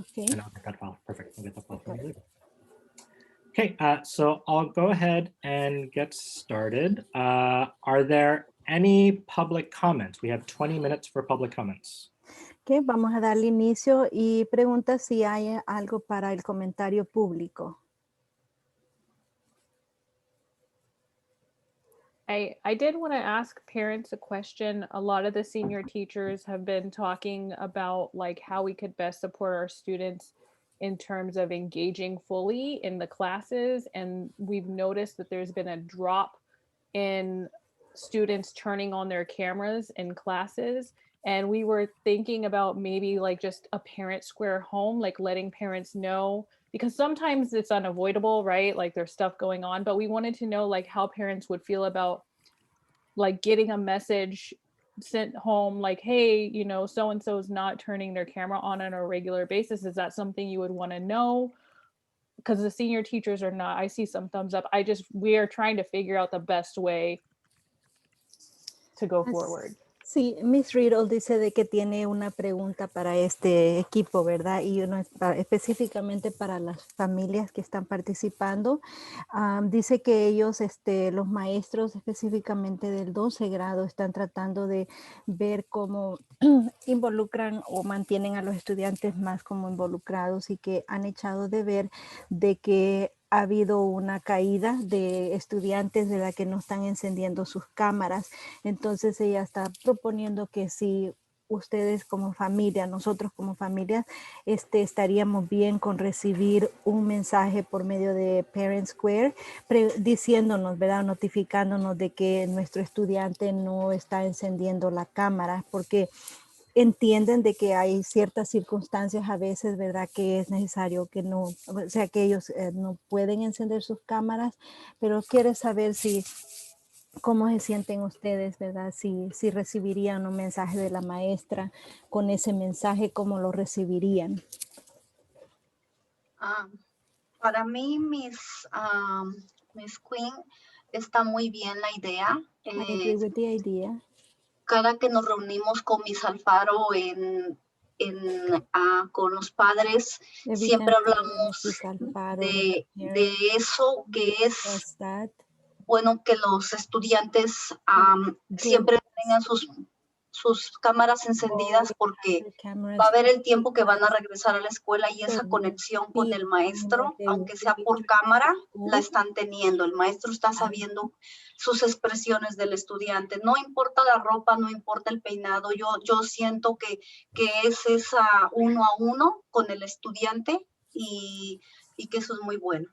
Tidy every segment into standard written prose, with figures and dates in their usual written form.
Okay. And I'll get that file. Perfect. I'll get that file for you later. Okay, so I'll go ahead and get started. Are there any public comments? We have 20 minutes for public comments. Okay, vamos a darle inicio y pregunta si hay algo para el comentario público. I did want to ask parents a question. A lot of the senior teachers have been talking about like how we could best support our students in terms of engaging fully in the classes. And we've noticed that there's been a drop in students turning on their cameras in classes. And we were thinking about maybe like just a parent square home, like letting parents know, because sometimes it's unavoidable, right? Like there's stuff going on, but we wanted to know like how parents would feel about like getting a message sent home like, hey, you know, so-and-so is not turning their camera on a regular basis. Is that something you would want to know? Because the senior teachers are not, I see some thumbs up. We are trying to figure out the best way to go forward. Sí, Miss Riddle dice de que tiene una pregunta para este equipo, ¿verdad? Y uno específicamente para las familias que están participando. Dice que ellos, los maestros específicamente del 12 grado, están tratando de ver cómo involucran o mantienen a los estudiantes más como involucrados y que han echado de ver de que ha habido una caída de estudiantes de la que no están encendiendo sus cámaras. Entonces ella está proponiendo que si ustedes como familia, nosotros como familia, estaríamos bien con recibir un mensaje por medio de Parent Square diciéndonos, ¿verdad? Notificándonos de que nuestro estudiante no está encendiendo la cámara, porque entienden de que hay ciertas circunstancias a veces, ¿verdad? Que es necesario que no, o sea, que ellos no pueden encender sus cámaras, pero quiere saber si, cómo se sienten ustedes, ¿verdad? Si recibirían un mensaje de la maestra con ese mensaje, ¿cómo lo recibirían? Para mí, Miss Queen, está muy bien la idea. I agree with the idea. Cada que nos reunimos con Miss Alfaro con los padres, siempre hablamos de eso, que es bueno que los estudiantes siempre tengan sus cámaras encendidas, porque va a haber el tiempo que van a regresar a la escuela y esa conexión con el maestro, aunque sea por cámara, la están teniendo. El maestro está sabiendo sus expresiones del estudiante. No importa la ropa, no importa el peinado. Yo siento que es esa uno a uno con el estudiante y que eso es muy bueno.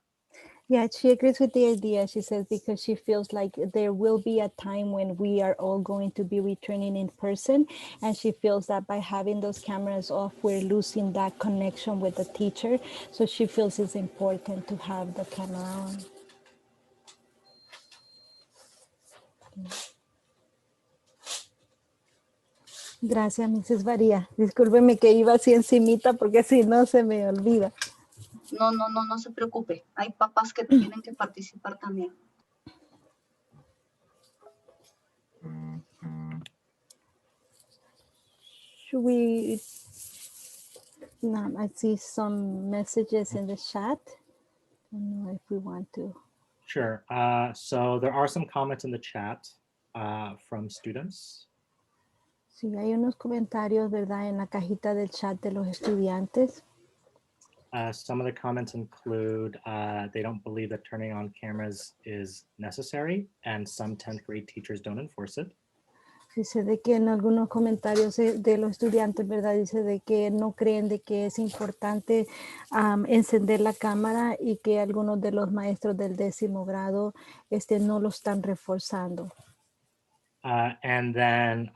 Yeah, she agrees with the idea. She says because she feels like there will be a time when we are all going to be returning in person, and she feels that by having those cameras off, we're losing that connection with the teacher. So she feels it's important to have the camera on. Gracias, Mrs. Varía. Discúlpeme que iba así encimita porque si no se me olvida. No se preocupe. Hay papás que tienen que participar también. Should we? No, I see some messages in the chat. I don't know if we want to. Sure. So there are some comments in the chat from students. Sí, hay unos comentarios, ¿verdad? En la cajita del chat de los estudiantes. Some of the comments include they don't believe that turning on cameras is necessary, and some 10th grade teachers don't enforce it. Dice de que en algunos comentarios de los estudiantes, ¿verdad? Dice de que no creen de que es importante encender la cámara y que algunos de los maestros del 10º grado no lo están reforzando. And then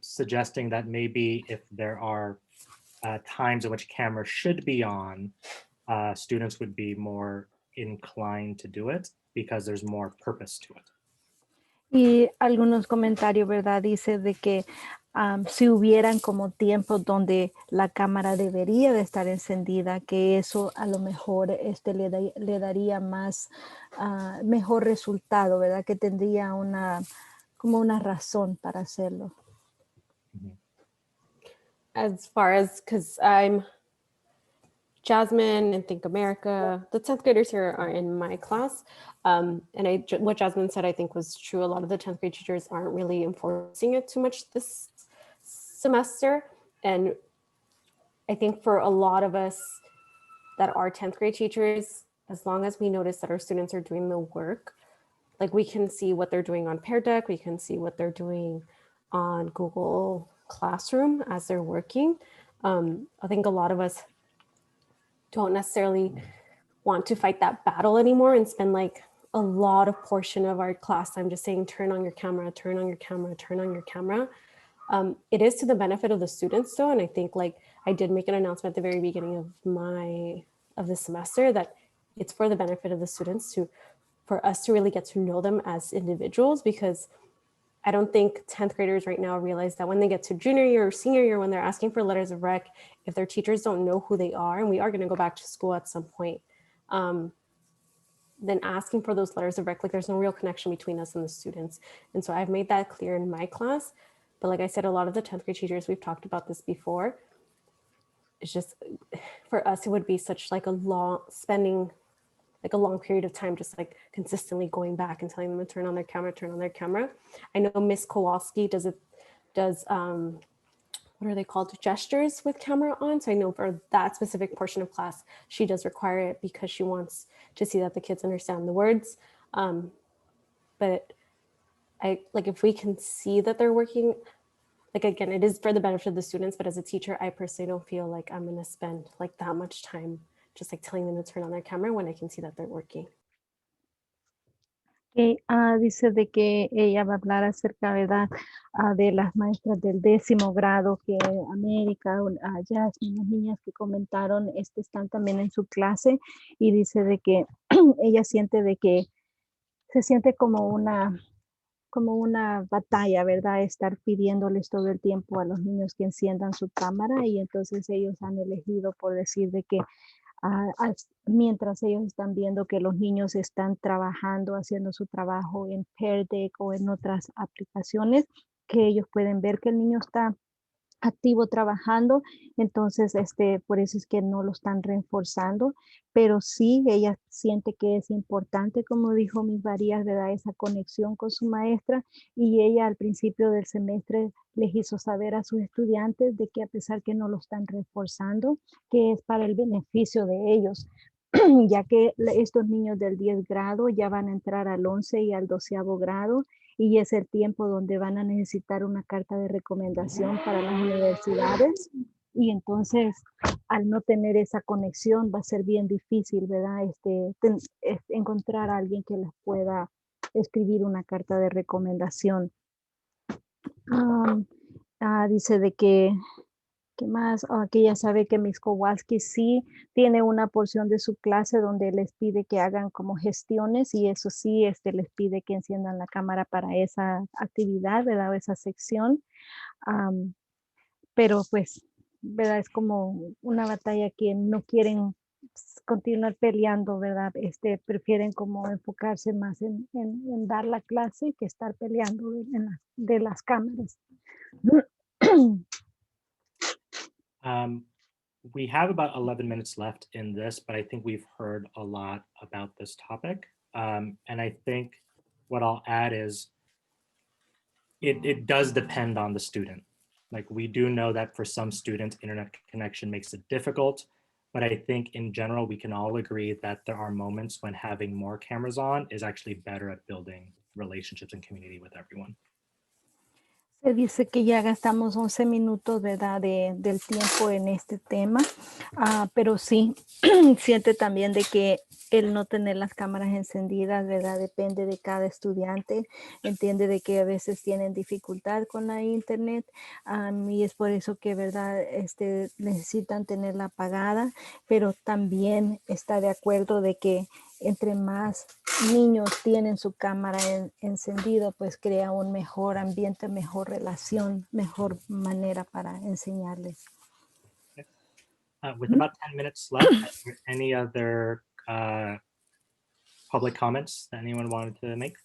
suggesting that maybe if there are times in which cameras should be on, students would be more inclined to do it because there's more purpose to it. Y algunos comentarios, ¿verdad? Dice de que si hubieran como tiempos donde la cámara debería de estar encendida, que eso a lo mejor le daría más, mejor resultado, ¿verdad? Que tendría como una razón para hacerlo. As far as, because I'm Jasmine and Think America, the 10th graders here are in my class. And what Jasmine said, I think was true. A lot of the 10th grade teachers aren't really enforcing it too much this semester. And I think for a lot of us that are 10th grade teachers, as long as we notice that our students are doing the work, like we can see what they're doing on Pear Deck, we can see what they're doing on Google Classroom as they're working. I think a lot of us don't necessarily want to fight that battle anymore and spend like a lot of portion of our class time just saying, turn on your camera, turn on your camera, turn on your camera. It is to the benefit of the students though. And I think like I did make an announcement at the very beginning of the semester that it's for the benefit of the students for us to really get to know them as individuals, because I don't think 10th graders right now realize that when they get to junior year or senior year, when they're asking for letters of rec, if their teachers don't know who they are, and we are going to go back to school at some point, then asking for those letters of rec, like there's no real connection between us and the students. And so I've made that clear in my class. But like I said, a lot of the 10th grade teachers, we've talked about this before. It's just, for us, it would be such like a long period of time, just like consistently going back and telling them to turn on their camera, turn on their camera. I know Miss Kowalski does what are they called? Gestures with camera on. So I know for that specific portion of class, she does require it because she wants to see that the kids understand the words. But if we can see that they're working, like, again, it is for the benefit of the students, but as a teacher, I personally don't feel like I'm going to spend like that much time just like telling them to turn on their camera when I can see that they're working. Dice de que ella va a hablar acerca, ¿verdad? De las maestras del 10º grado que América, Jasmine, las niñas que comentaron, están también en su clase, y dice de que ella siente de que se siente como una batalla, ¿verdad? Estar pidiéndoles todo el tiempo a los niños que enciendan su cámara, y entonces ellos han elegido por decir de que mientras ellos están viendo que los niños están trabajando, haciendo su trabajo en Pear Deck o en otras aplicaciones, que ellos pueden ver que el niño está activo trabajando, entonces por eso es que no lo están reforzando, pero sí ella siente que es importante, como dijo Miss Varías, ¿verdad? Esa conexión con su maestra, y ella al principio del semestre les hizo saber a sus estudiantes de que a pesar que no lo están reforzando, que es para el beneficio de ellos, ya que estos niños del 10 grado ya van a entrar al 11 y al 12º grado, y es el tiempo donde van a necesitar una carta de recomendación para las universidades, y entonces al no tener esa conexión va a ser bien difícil, ¿verdad? Encontrar a alguien que les pueda escribir una carta de recomendación. Dice de que ¿qué más? Que ya sabe que Miss Kowalski sí tiene una porción de su clase donde les pide que hagan como gestiones, y eso sí, les pide que enciendan la cámara para esa actividad, ¿verdad? O esa sección. Pero pues, ¿verdad? Es como una batalla que no quieren continuar peleando, ¿verdad? Prefieren como enfocarse más en dar la clase que estar peleando de las cámaras. We have about 11 minutes left in this, but I think we've heard a lot about this topic. And I think what I'll add is it does depend on the student. Like, we do know that for some students, internet connection makes it difficult, but I think in general, we can all agree that there are moments when having more cameras on is actually better at building relationships and community with everyone. Se dice que ya gastamos 11 minutos, ¿verdad? Del tiempo en este tema, pero sí, siente también de que el no tener las cámaras encendidas, ¿verdad? Depende de cada estudiante, entiende de que a veces tienen dificultad con la internet, y es por eso que, ¿verdad? Necesitan tenerla apagada, pero también está de acuerdo de que entre más niños tienen su cámara encendido, pues crea un mejor ambiente, mejor relación, mejor manera para enseñarles. With about 10 minutes left, is there any other public comments that anyone wanted to make?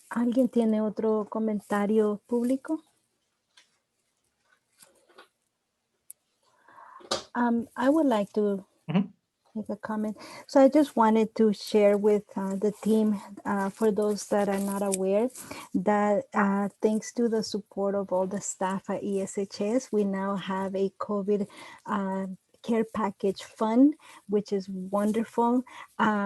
¿Alguien tiene otro comentario público? I would like to make a comment. So I just wanted to share with the team, for those that are not aware, that thanks to the support of all the staff at ESHS, we now have a COVID care package fund, which is wonderful.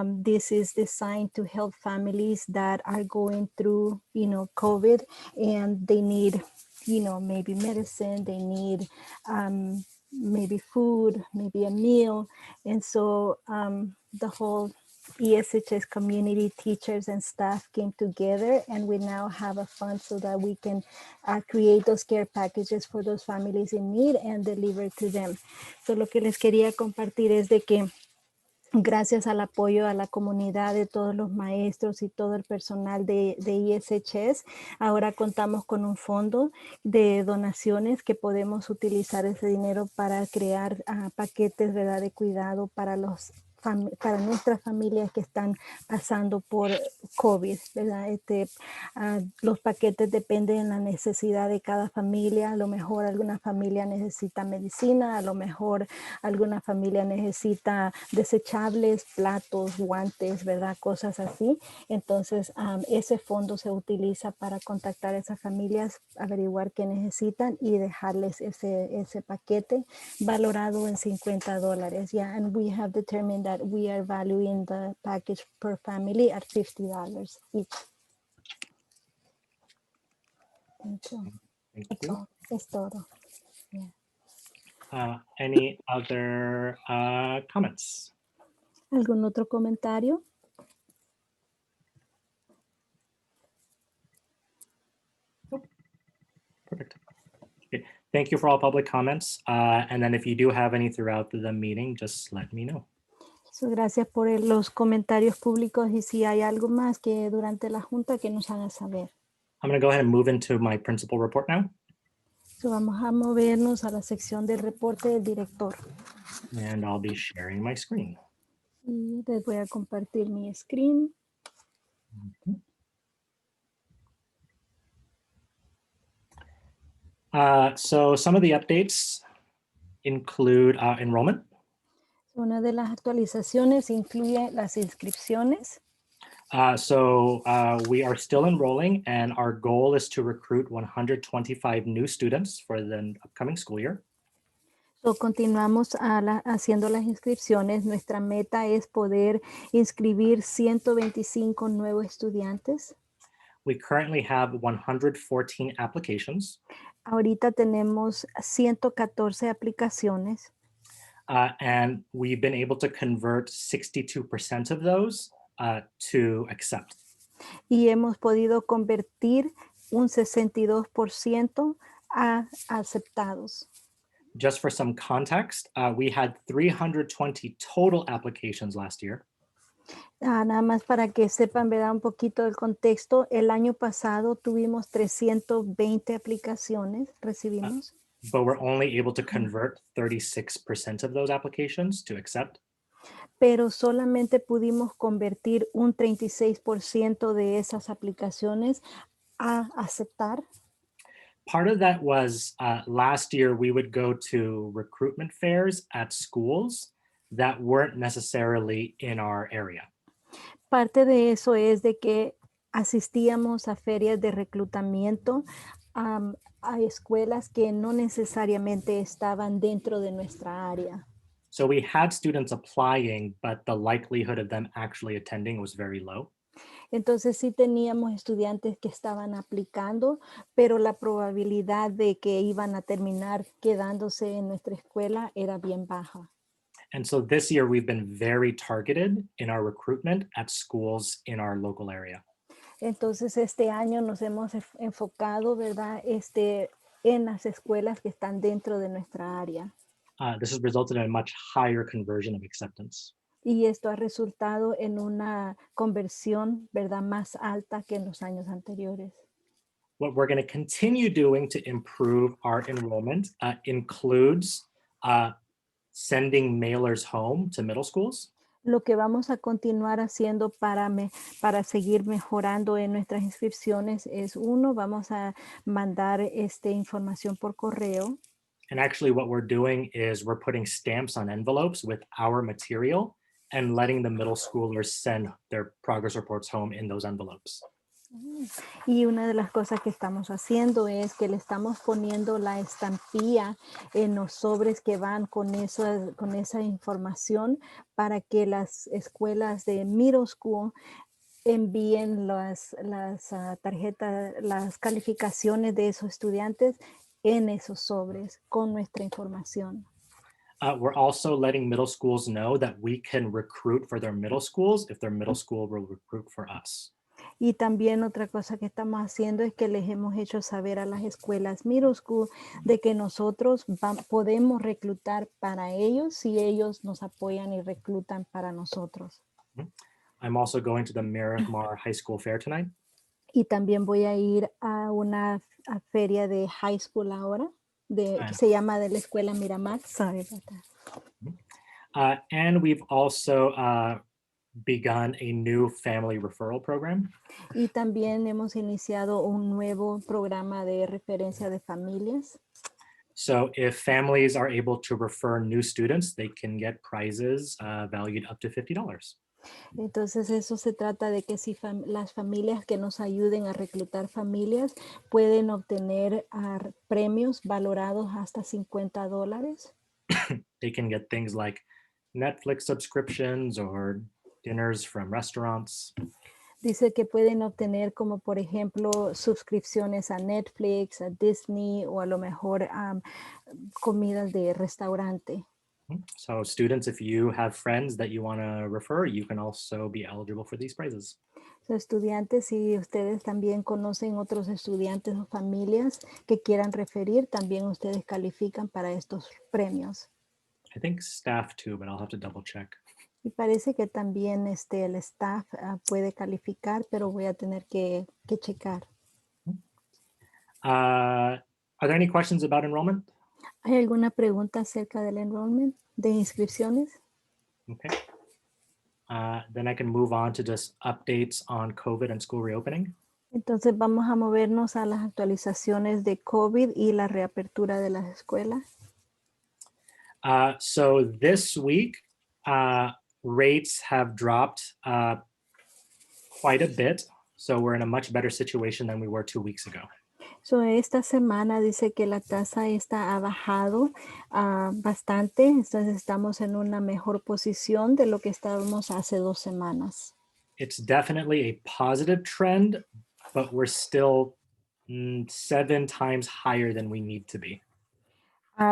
This is designed to help families that are going through, COVID, and they need, maybe medicine, they need maybe food, maybe a meal. And so the whole ESHS community, teachers and staff came together, and we now have a fund so that we can create those care packages for those families in need and deliver to them. So lo que les quería compartir es de que gracias al apoyo a la comunidad de todos los maestros y todo el personal de ESHS, ahora contamos con un fondo de donaciones que podemos utilizar ese dinero para crear paquetes, ¿verdad?, de cuidado para nuestras familias que están pasando por COVID, ¿verdad? Los paquetes dependen de la necesidad de cada familia. A lo mejor alguna familia necesita medicina, a lo mejor alguna familia necesita desechables, platos, guantes, ¿verdad? Cosas así. Entonces, ese fondo se utiliza para contactar a esas familias, averiguar qué necesitan y dejarles ese paquete valorado en $50. Yeah, and we have determined that we are valuing the package per family at $50 each. Thank you. Thank That's you. all. Es todo. Any other comments? ¿Algún otro comentario? Perfect. Okay. Thank you for all public comments. And then if you do have any throughout the meeting, just let me know. So, gracias por los comentarios públicos, y si hay algo más que durante la junta que nos haga saber. I'm going to go ahead and move into my principal report now. So, vamos a movernos a la sección del reporte del director. And I'll be sharing my screen. Y les voy a compartir mi screen. So some of the updates include enrollment. Una de las actualizaciones incluye las inscripciones. We are still enrolling, and our goal is to recruit 125 new students for the upcoming school year. So, continuamos haciendo las inscripciones. Nuestra meta es poder inscribir 125 nuevos estudiantes. We currently have 114 applications. Ahorita tenemos 114 aplicaciones. And we've been able to convert 62% of those to accept. Y hemos podido convertir un 62% a aceptados. Just for some context, we had 320 total applications last year. Nada más para que sepan, ¿verdad?, un poquito del contexto. El año pasado tuvimos 320 aplicaciones, recibimos. But we're only able to convert 36% of those applications to accept. Pero solamente pudimos convertir un 36% de esas aplicaciones a aceptar. Part of that was last year we would go to recruitment fairs at schools that weren't necessarily in our area. Parte de eso es de que asistíamos a ferias de reclutamiento a escuelas que no necesariamente estaban dentro de nuestra área. So we had students applying, but the likelihood of them actually attending was very low. Entonces sí teníamos estudiantes que estaban aplicando, pero la probabilidad de que iban a terminar quedándose en nuestra escuela era bien baja. And so this year we've been very targeted in our recruitment at schools in our local area. Entonces este año nos hemos enfocado, ¿verdad?, en las escuelas que están dentro de nuestra área. This has resulted in a much higher conversion of acceptance. Y esto ha resultado en una conversión, ¿verdad?, más alta que en los años anteriores. What we're going to continue doing to improve our enrollment includes sending mailers home to middle schools. Lo que vamos a continuar haciendo para seguir mejorando en nuestras inscripciones es, uno, vamos a mandar información por correo. And actually what we're doing is we're putting stamps on envelopes with our material and letting the middle schoolers send their progress reports home in those envelopes. Y una de las cosas que estamos haciendo es que le estamos poniendo la estampilla en los sobres que van con esa información para que las escuelas de middle school envíen las tarjetas, las calificaciones de esos estudiantes en esos sobres con nuestra información. We're also letting middle schools know that we can recruit for their middle schools if their middle school will recruit for us. Y también otra cosa que estamos haciendo es que les hemos hecho saber a las escuelas middle school de que nosotros podemos reclutar para ellos si ellos nos apoyan y reclutan para nosotros. I'm also going to the Miramar High School Fair tonight. Y también voy a ir a una feria de high school ahora, que se llama de la escuela Miramar. Sorry about that. And we've also begun a new family referral program. Y también hemos iniciado un nuevo programa de referencia de familias. So if families are able to refer new students, they can get prizes valued up to $50. Entonces eso se trata de que si las familias que nos ayuden a reclutar familias pueden obtener premios valorados hasta $50. They can get things like Netflix subscriptions or dinners from restaurants. Dice que pueden obtener como por ejemplo suscripciones a Netflix, a Disney o a lo mejor comidas de restaurante. So students, if you have friends that you want to refer, you can also be eligible for these prizes. So, estudiantes, si ustedes también conocen otros estudiantes o familias que quieran referir, también ustedes califican para estos premios. I think staff too, but I'll have to double check. Y parece que también el staff puede calificar, pero voy a tener que checar. Are there any questions about enrollment? ¿Hay alguna pregunta acerca del enrollment, de inscripciones? Okay. Then I can move on to just updates on COVID and school reopening. Entonces vamos a movernos a las actualizaciones de COVID y la reapertura de las escuelas. So this week, rates have dropped quite a bit. So we're in a much better situation than we were 2 weeks ago. So, esta semana dice que la tasa ha bajado bastante, entonces estamos en una mejor posición de lo que estábamos hace 2 semanas. It's definitely a positive trend, but we're still 7 times higher than we need to be.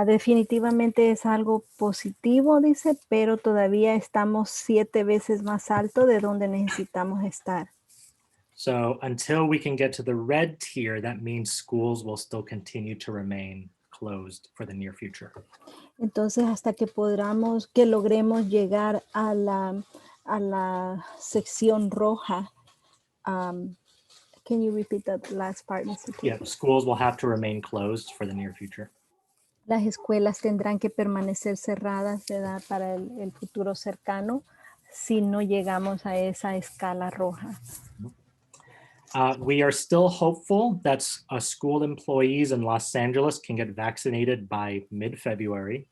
Definitivamente es algo positivo, dice, pero todavía estamos 7 veces más alto de donde necesitamos estar. So until we can get to the red tier, that means schools will still continue to remain closed for the near future. Entonces, hasta que logremos llegar a la sección roja. Can you repeat that last part, Mr. Yeah, schools will have to remain closed for the near future. Las escuelas tendrán que permanecer cerradas, ¿verdad? Para el futuro cercano si no llegamos a esa escala roja. We are still hopeful that school employees in Los Angeles can get vaccinated by mid-February.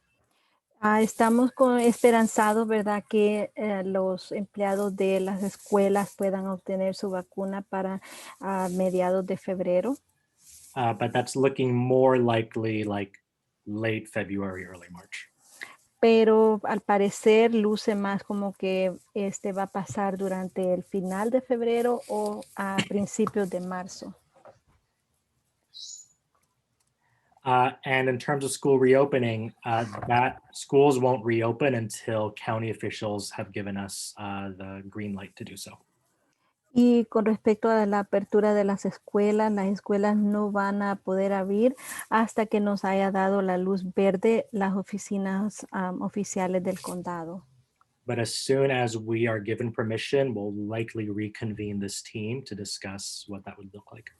Estamos esperanzados, ¿verdad? Que los empleados de las escuelas puedan obtener su vacuna para mediados de febrero. But that's looking more likely like late February, early March. Pero al parecer luce más como que va a pasar durante el final de febrero o a principios de marzo. And in terms of school reopening, that schools won't reopen until county officials have given us the green light to do so. Y con respecto a la apertura de las escuelas no van a poder abrir hasta que nos haya dado la luz verde las oficinas oficiales del condado. But as soon as we are given permission, we'll likely reconvene this team to discuss what that would look like.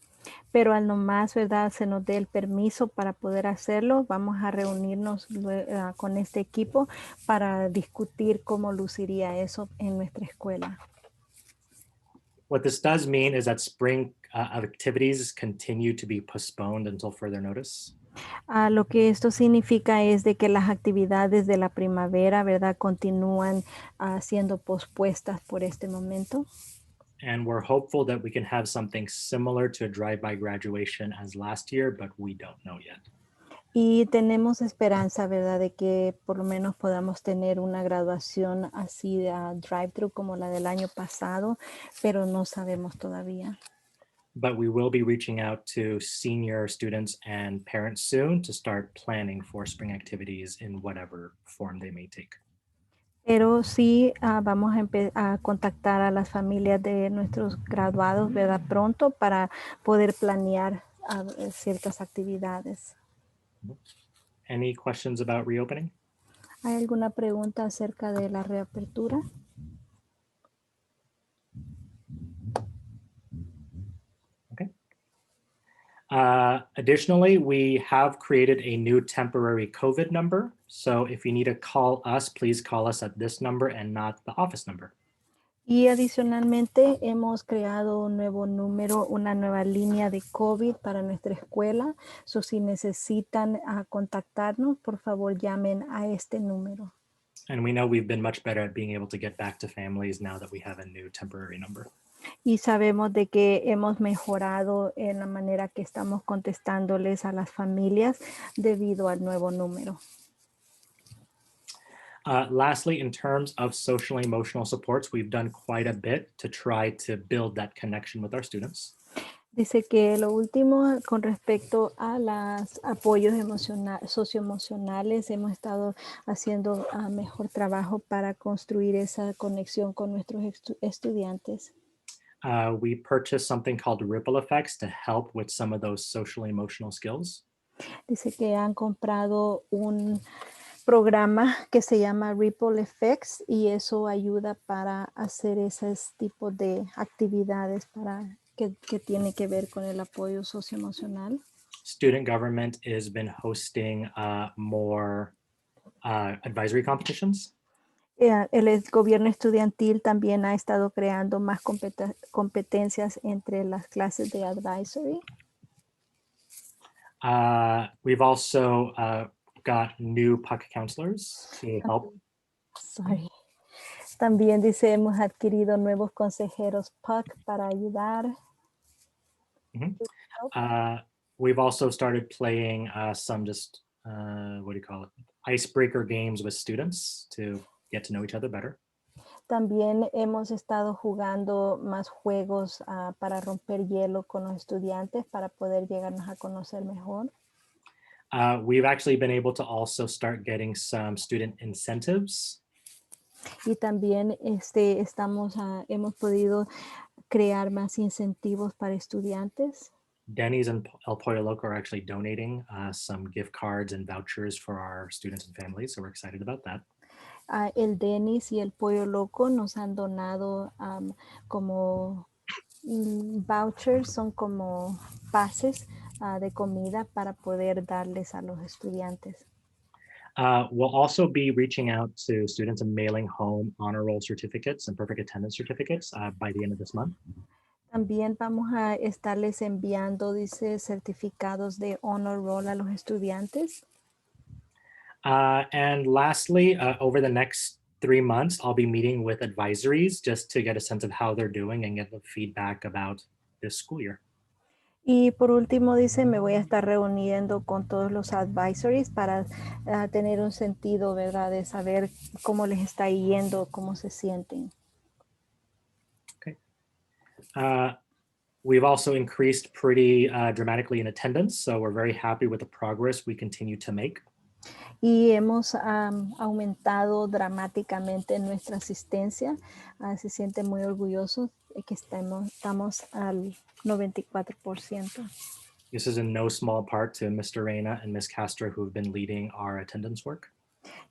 Pero al nomás, ¿verdad? Se nos dé el permiso para poder hacerlo, vamos a reunirnos con este equipo para discutir cómo luciría eso en nuestra escuela. What this does mean is that spring activities continue to be postponed until further notice. Lo que esto significa es de que las actividades de la primavera, ¿verdad? Continúan siendo pospuestas por este momento. And we're hopeful that we can have something similar to a drive-by graduation as last year, but we don't know yet. Y tenemos esperanza, ¿verdad? De que por lo menos podamos tener una graduación así de drive-thru como la del año pasado, pero no sabemos todavía. But we will be reaching out to senior students and parents soon to start planning for spring activities in whatever form they may take. Pero sí vamos a contactar a las familias de nuestros graduados, ¿verdad? Pronto para poder planear ciertas actividades. Any questions about reopening? ¿Hay alguna pregunta acerca de la reapertura? Okay. Additionally, we have created a new temporary COVID number. So if you need to call us, please call us at this number and not the office number. Y adicionalmente hemos creado un nuevo número, una nueva línea de COVID para nuestra escuela. So, si necesitan contactarnos, por favor llamen a este número. And we know we've been much better at being able to get back to families now that we have a new temporary number. Y sabemos de que hemos mejorado en la manera que estamos contestándoles a las familias debido al nuevo número. Lastly, in terms of social and emotional supports, we've done quite a bit to try to build that connection with our students. Dice que lo último con respecto a los apoyos socioemocionales, hemos estado haciendo mejor trabajo para construir esa conexión con nuestros estudiantes. We purchased something called Ripple Effects to help with some of those social and emotional skills. Dice que han comprado un programa que se llama Ripple Effects y eso ayuda para hacer esos tipos de actividades para que tiene que ver con el apoyo socioemocional. Student government has been hosting more advisory competitions. El gobierno estudiantil también ha estado creando más competencias entre las clases de advisory. We've also got new PUC counselors to help. Sorry. También dice, hemos adquirido nuevos consejeros PUC para ayudar. We've also started playing some just, what do you call it? Icebreaker games with students to get to know each other better. También hemos estado jugando más juegos para romper hielo con los estudiantes para poder llegarnos a conocer mejor. We've actually been able to also start getting some student incentives. Y también hemos podido crear más incentivos para estudiantes. Denny's and El Pollo Loco are actually donating some gift cards and vouchers for our students and families, so we're excited about that. El Denny's y el Pollo Loco nos han donado como vouchers, son como pases de comida para poder darles a los estudiantes. We'll also be reaching out to students and mailing home honor roll certificates and perfect attendance certificates by the end of this month. También vamos a estarles enviando, dice, certificados de honor roll a los estudiantes. And lastly, over the next 3 months, I'll be meeting with advisories just to get a sense of how they're doing and get the feedback about this school year. Y por último, dice, me voy a estar reuniendo con todos los advisories para tener un sentido, ¿verdad? De saber cómo les está yendo, cómo se sienten. Okay. We've also increased pretty dramatically in attendance, so we're very happy with the progress we continue to make. Y hemos aumentado dramáticamente nuestra asistencia. Se siente muy orgulloso de que estamos al 94%. This is in no small part to Mr. Reina and Ms. Castro, who have been leading our attendance work.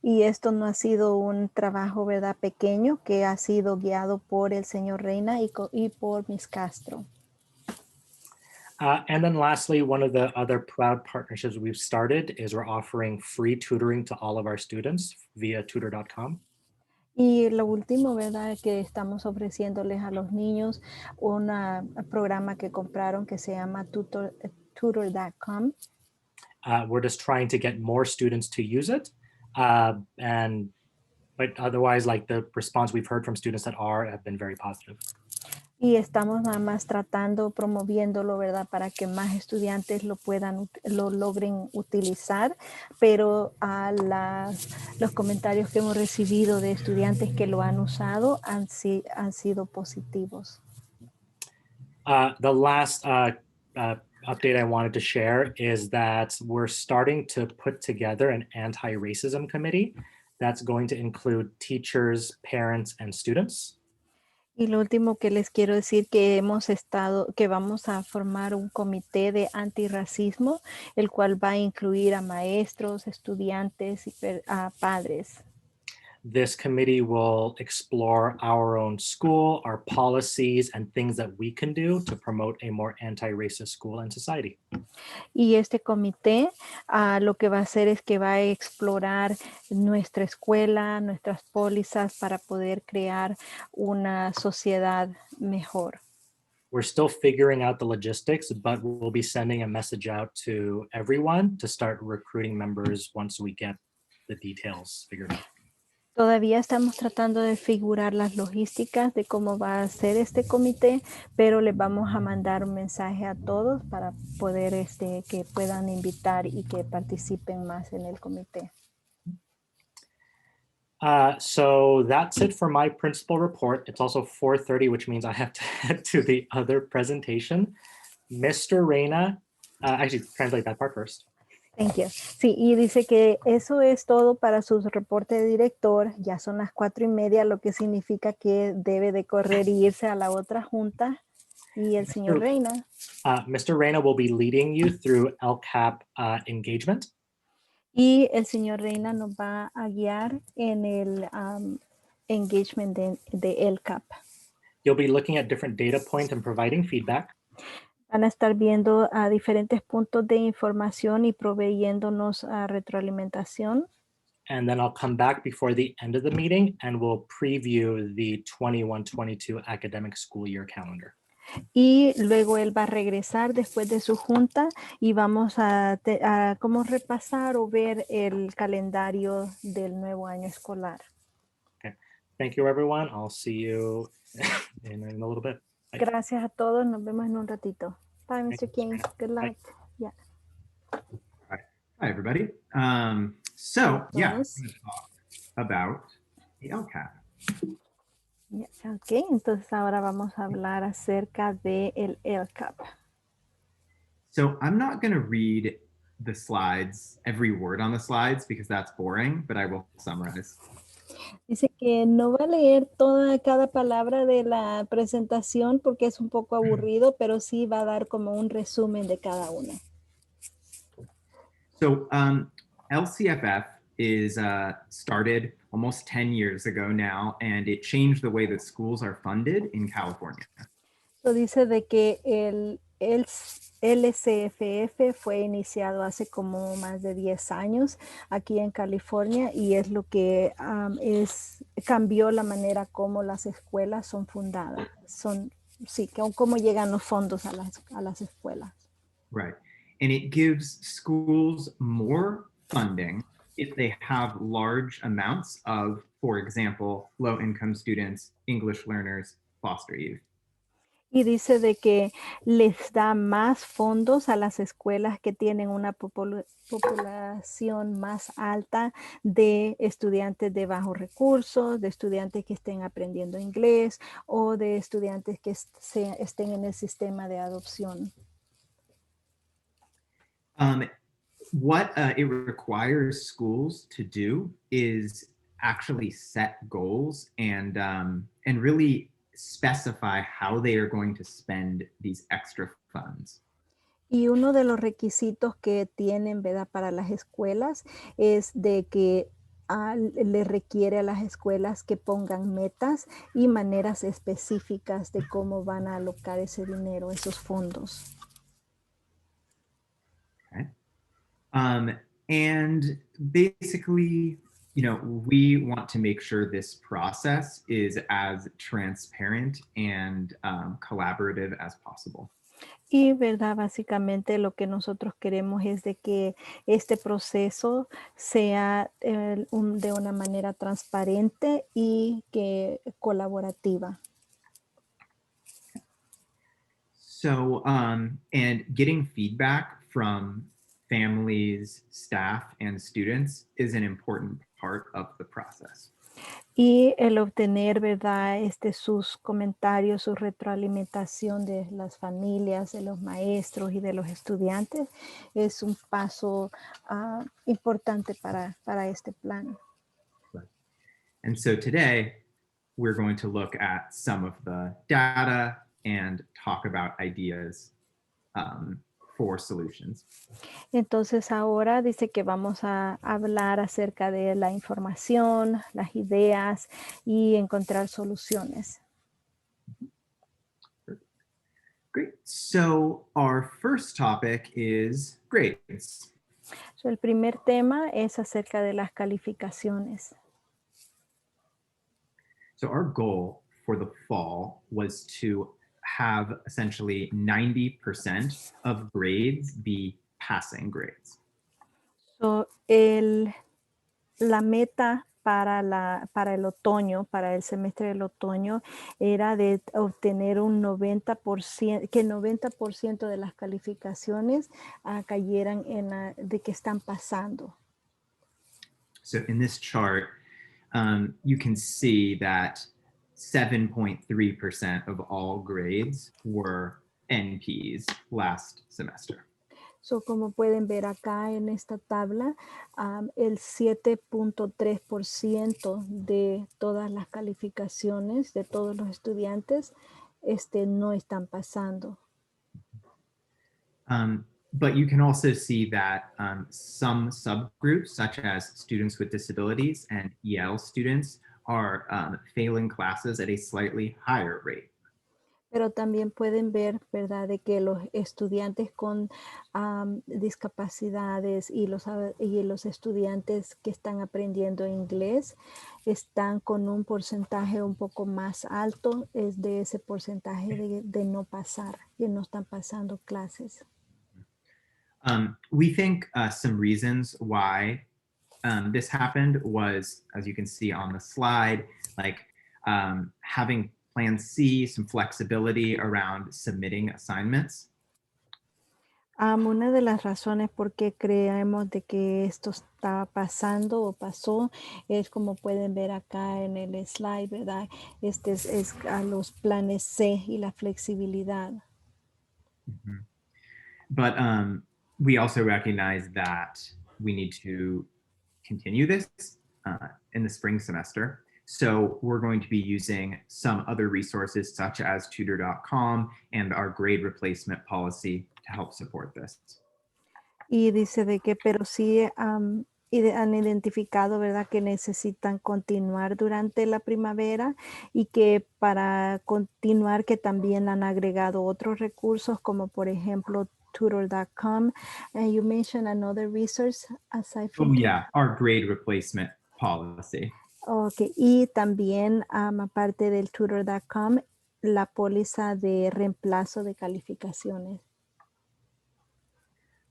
Y esto no ha sido un trabajo, ¿verdad? Pequeño, que ha sido guiado por el señor Reina y por Ms. Castro. And then lastly, one of the other proud partnerships we've started is we're offering free tutoring to all of our students via tutor.com. Y lo último, ¿verdad? Que estamos ofreciéndoles a los niños un programa que compraron que se llama tutor.com. We're just trying to get more students to use it. But otherwise, like the response we've heard from students that have been very positive. Y estamos nada más tratando, promoviéndolo, ¿verdad? Para que más estudiantes lo logren utilizar, pero los comentarios que hemos recibido de estudiantes que lo han usado han sido positivos. The last update I wanted to share is that we're starting to put together an anti-racism committee that's going to include teachers, parents, and students. Y lo último que les quiero decir que vamos a formar un comité de antirracismo, el cual va a incluir a maestros, estudiantes y a padres. This committee will explore our own school, our policies, and things that we can do to promote a more anti-racist school and society. Y este comité lo que va a hacer es que va a explorar nuestra escuela, nuestras pólizas para poder crear una sociedad mejor. We're still figuring out the logistics, but we'll be sending a message out to everyone to start recruiting members once we get the details figured out. Todavía estamos tratando de figurar las logísticas de cómo va a ser este comité, pero les vamos a mandar un mensaje a todos para poder que puedan invitar y que participen más en el comité. So that's it for my principal report. It's also 4:30, which means I have to head to the other presentation. Mr. Reina, actually translate that part first. Thank you. Sí, y dice que eso es todo para su reporte de director. Ya son las 4:30, lo que significa que debe de correr y irse a la otra junta. Y el señor Reina. Mr. Reina will be leading you through LCAP engagement. Y el señor Reina nos va a guiar en el engagement de LCAP. You'll be looking at different data points and providing feedback. Van a estar viendo diferentes puntos de información y proveyéndonos retroalimentación. And then I'll come back before the end of the meeting and we'll preview the 21-22 academic school year calendar. Y luego él va a regresar después de su junta y vamos a como repasar o ver el calendario del nuevo año escolar. Okay. Thank you, everyone. I'll see you in a little bit. Bye. Gracias a todos. Nos vemos en un ratito. Bye, Mr. King. Good luck. Bye. Yeah. Hi, everybody. So, yeah, Yes. I'm going to talk about the LCAP. Yeah. Ok, entonces ahora vamos a hablar acerca de el LCAP. So I'm not going to read the slides, every word on the slides, because that's boring, but I will summarize. Dice que no va a leer cada palabra de la presentación porque es un poco aburrido, pero sí va a dar como un resumen de cada una. So LCFF is started almost 10 years ago now, and it changed the way that schools are funded in California. So dice de que el LCFF fue iniciado hace como más de 10 años aquí en California y es lo que cambió la manera como las escuelas son fundadas. Cómo llegan los fondos a las escuelas. Right. And it gives schools more funding if they have large amounts of, for example, low-income students, English learners, foster youth. Y dice de que les da más fondos a las escuelas que tienen una población más alta de estudiantes de bajos recursos, de estudiantes que estén aprendiendo inglés o de estudiantes que estén en el sistema de adopción. What it requires schools to do is actually set goals and really specify how they are going to spend these extra funds. Y uno de los requisitos que tienen, ¿verdad?, para las escuelas es de que le requiere a las escuelas que pongan metas y maneras específicas de cómo van a alocar ese dinero, esos fondos. Okay. And basically, you know, we want to make sure this process is as transparent and collaborative as possible. Y, ¿verdad? Básicamente lo que nosotros queremos es de que este proceso sea de una manera transparente y que colaborativa. So, and getting feedback from families, staff, and students is an important part of the process. Y el obtener, ¿verdad? Sus comentarios, su retroalimentación de las familias, de los maestros y de los estudiantes es un paso importante para este plan. And so today, we're going to look at some of the data and talk about ideas for solutions. Entonces ahora dice que vamos a hablar acerca de la información, las ideas y encontrar soluciones. Great. So our first topic is grades. So, el primer tema es acerca de las calificaciones. So our goal for the fall was to have essentially 90% of grades be passing grades. So, la meta para el otoño, para el semestre del otoño, era de obtener un 90%, que el 90% de las calificaciones cayeran de que están pasando. So in this chart, you can see that 7.3% of all grades were NPs last semester. So, como pueden ver acá en esta tabla, el 7.3% de todas las calificaciones de todos los estudiantes no están pasando. But you can also see that some subgroups, such as students with disabilities and EL students, are failing classes at a slightly higher rate. Pero también pueden ver, ¿verdad?, de que los estudiantes con discapacidades y los estudiantes que están aprendiendo inglés están con un porcentaje un poco más alto, es de ese porcentaje de no pasar, que no están pasando clases. We think some reasons why this happened was, as you can see on the slide, like having Plan C, some flexibility around submitting assignments. Una de las razones por qué creemos de que esto está pasando o pasó es, como pueden ver acá en el slide, ¿verdad? Es a los planes C y la flexibilidad. Mm-hmm. But we also recognize that we need to continue this in the spring semester. So we're going to be using some other resources such as tutor.com and our grade replacement policy to help support this. Y dice de que, pero sí han identificado, ¿verdad?, que necesitan continuar durante la primavera y que para continuar que también han agregado otros recursos como por ejemplo tutor.com. You mentioned another resource aside from our grade replacement policy. Okay, y también aparte del tutor.com, la póliza de reemplazo de calificaciones.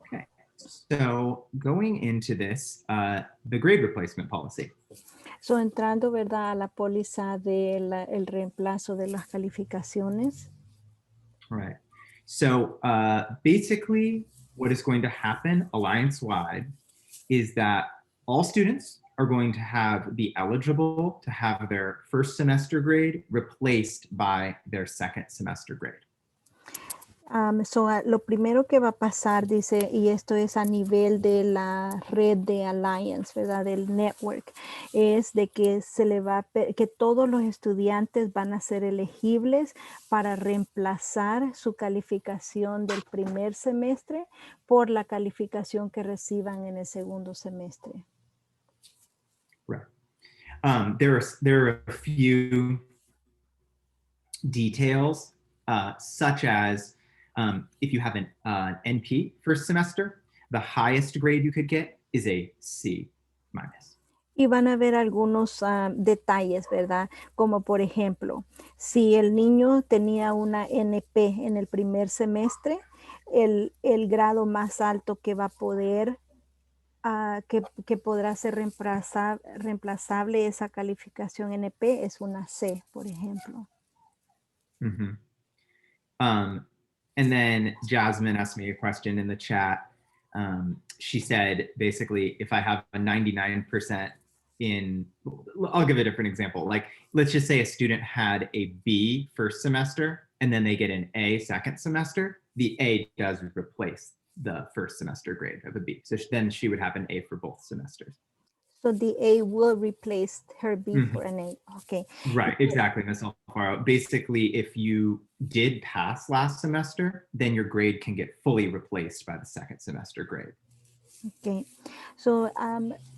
Okay, so going into this, the grade replacement policy. So, entrando, ¿verdad?, a la póliza del el reemplazo de las calificaciones. Right. So basically what is going to happen alliance-wide is that all students are going to be eligible to have their first semester grade replaced by their second semester grade. Lo primero que va a pasar, dice, y esto es a nivel de la red de Alliance, ¿verdad?, del network, es de que que todos los estudiantes van a ser elegibles para reemplazar su calificación del primer semestre por la calificación que reciban en el segundo semestre. Right. There are a few details, such as if you have an NP first semester, the highest grade you could get is a C minus. Y van a haber algunos detalles, ¿verdad? Como por ejemplo, si el niño tenía una NP en el primer semestre, el grado más alto que va a poder, que podrá ser reemplazable esa calificación NP es una C, por ejemplo. Mm-hmm. And then Jasmine asked me a question in the chat. She said, basically, if I have a 99% in, I'll give a different example. Like, let's just say a student had a B first semester, and then they get an A second semester. The A does replace the first semester grade of a B. So then she would have an A for both semesters. So the A will replace her B for an A. Okay. Right, exactly, Ms. Alfaro. Basically, if you did pass last semester, then your grade can get fully replaced by the second semester grade. Okay. So,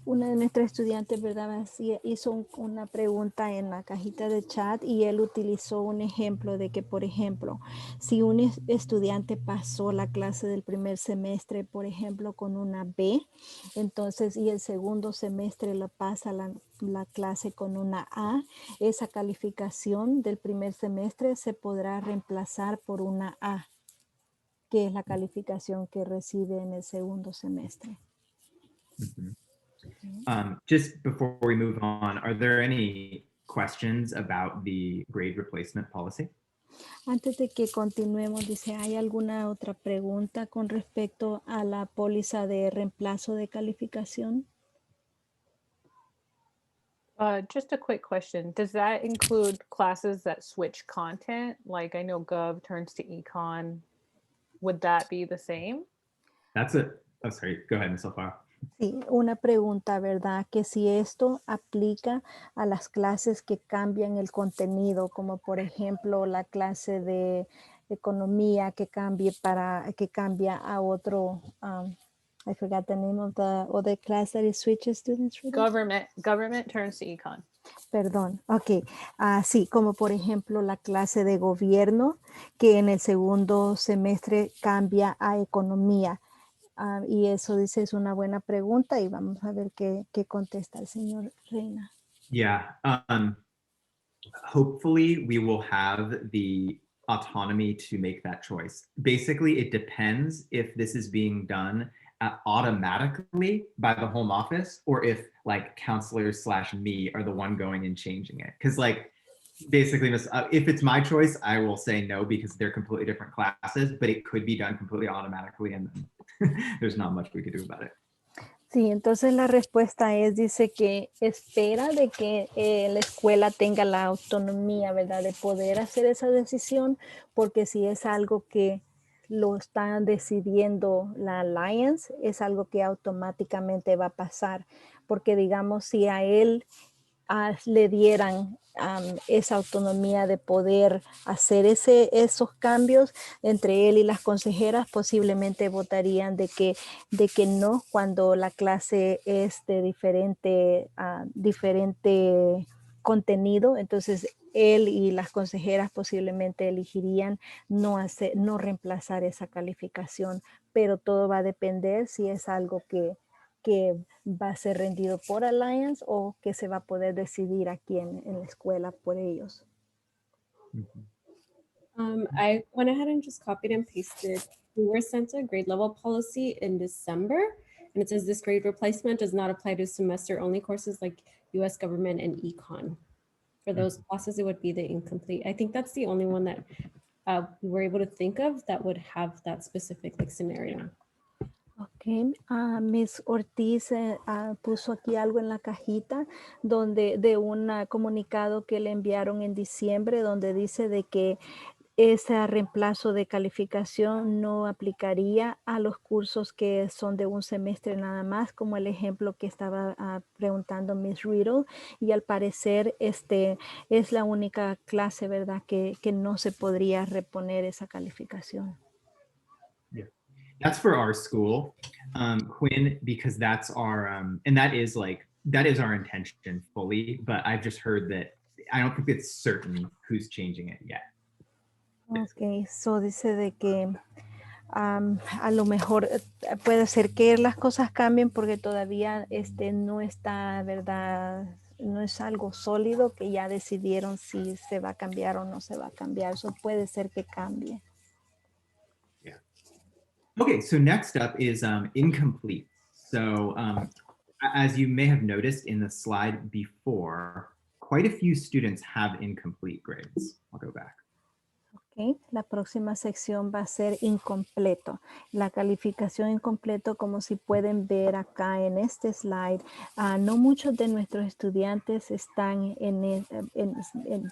una de nuestras estudiantes, ¿verdad? Hizo una pregunta en la cajita de chat y él utilizó un ejemplo de que, por ejemplo, si un estudiante pasó la clase del primer semestre, por ejemplo, con una B, entonces, y el segundo semestre lo pasa la clase con una A, esa calificación del primer semestre se podrá reemplazar por una A, que es la calificación que recibe en el segundo semestre. Mm-hmm. Just before we move on, are there any questions about the grade replacement policy? Antes de que continuemos, dice, ¿hay alguna otra pregunta con respecto a la póliza de reemplazo de calificación? Just a quick question. Does that include classes that switch content? Like I know Gov turns to Econ. Would that be the same? That's it. Oh, sorry. Go ahead, Ms. Alfaro. Sí, una pregunta, ¿verdad? Que si esto aplica a las clases que cambian el contenido, como por ejemplo la clase de economía que cambia a otro, I forgot the name of the other class that it switches students. Government turns to Econ. Perdón, ok. Sí, como por ejemplo la clase de gobierno que en el segundo semestre cambia a economía. Y eso dice es una buena pregunta y vamos a ver qué contesta el señor Reina. Yeah. Hopefully we will have the autonomy to make that choice. Basically, it depends if this is being done automatically by the home office or if like counselors / me are the one going and changing it. Because like basically, if it's my choice, I will say no because they're completely different classes, but it could be done completely automatically and there's not much we could do about it. Sí, entonces la respuesta es, dice que espera de que la escuela tenga la autonomía, ¿verdad? De poder hacer esa decisión, porque si es algo que lo están decidiendo la Alliance, es algo que automáticamente va a pasar, porque digamos, si a él le dieran esa autonomía de poder hacer esos cambios entre él y las consejeras, posiblemente votarían de que no cuando la clase es de diferente contenido. Entonces él y las consejeras posiblemente elegirían no reemplazar esa calificación, pero todo va a depender si es algo que va a ser rendido por Alliance o que se va a poder decidir aquí en la escuela por ellos. I went ahead and just copied and pasted. We were sent a grade level policy in December, and it says this grade replacement does not apply to semester only courses like US government and econ. For those classes, it would be the incomplete. I think that's the only one that we were able to think of that would have that specific like scenario. Ok, Miss Ortiz puso aquí algo en la cajita de un comunicado que le enviaron en diciembre donde dice de que ese reemplazo de calificación no aplicaría a los cursos que son de un semestre nada más, como el ejemplo que estaba preguntando Miss Riddle, y al parecer es la única clase, ¿verdad?, que no se podría reponer esa calificación. Yeah. That's for our school, Quinn, because that's our, and that is our intention fully, but I've just heard that I don't think it's certain who's changing it yet. Ok, so dice de que a lo mejor puede ser que las cosas cambien porque todavía no está, ¿verdad? No es algo sólido que ya decidieron si se va a cambiar o no se va a cambiar. Eso puede ser que cambie. Yeah. Okay, so next up is incomplete. So as you may have noticed in the slide before, quite a few students have incomplete grades. I'll go back. Okay. La próxima sección va a ser incompleto. La calificación incompleto, como si pueden ver acá en este slide, no muchos de nuestros estudiantes están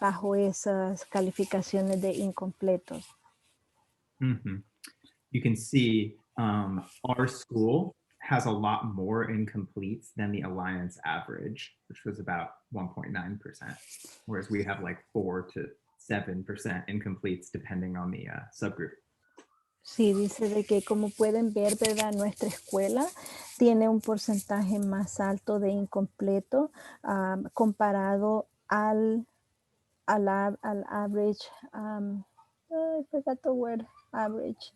bajo esas calificaciones de incompletos. Mm-hmm. You can see our school has a lot more incompletes than the Alliance average, which was about 1.9%, whereas we have like 4 to 7% incompletes depending on the subgroup. Sí, dice de que como pueden ver, ¿verdad? Nuestra escuela tiene un porcentaje más alto de incompleto comparado al average, I forgot the word, average,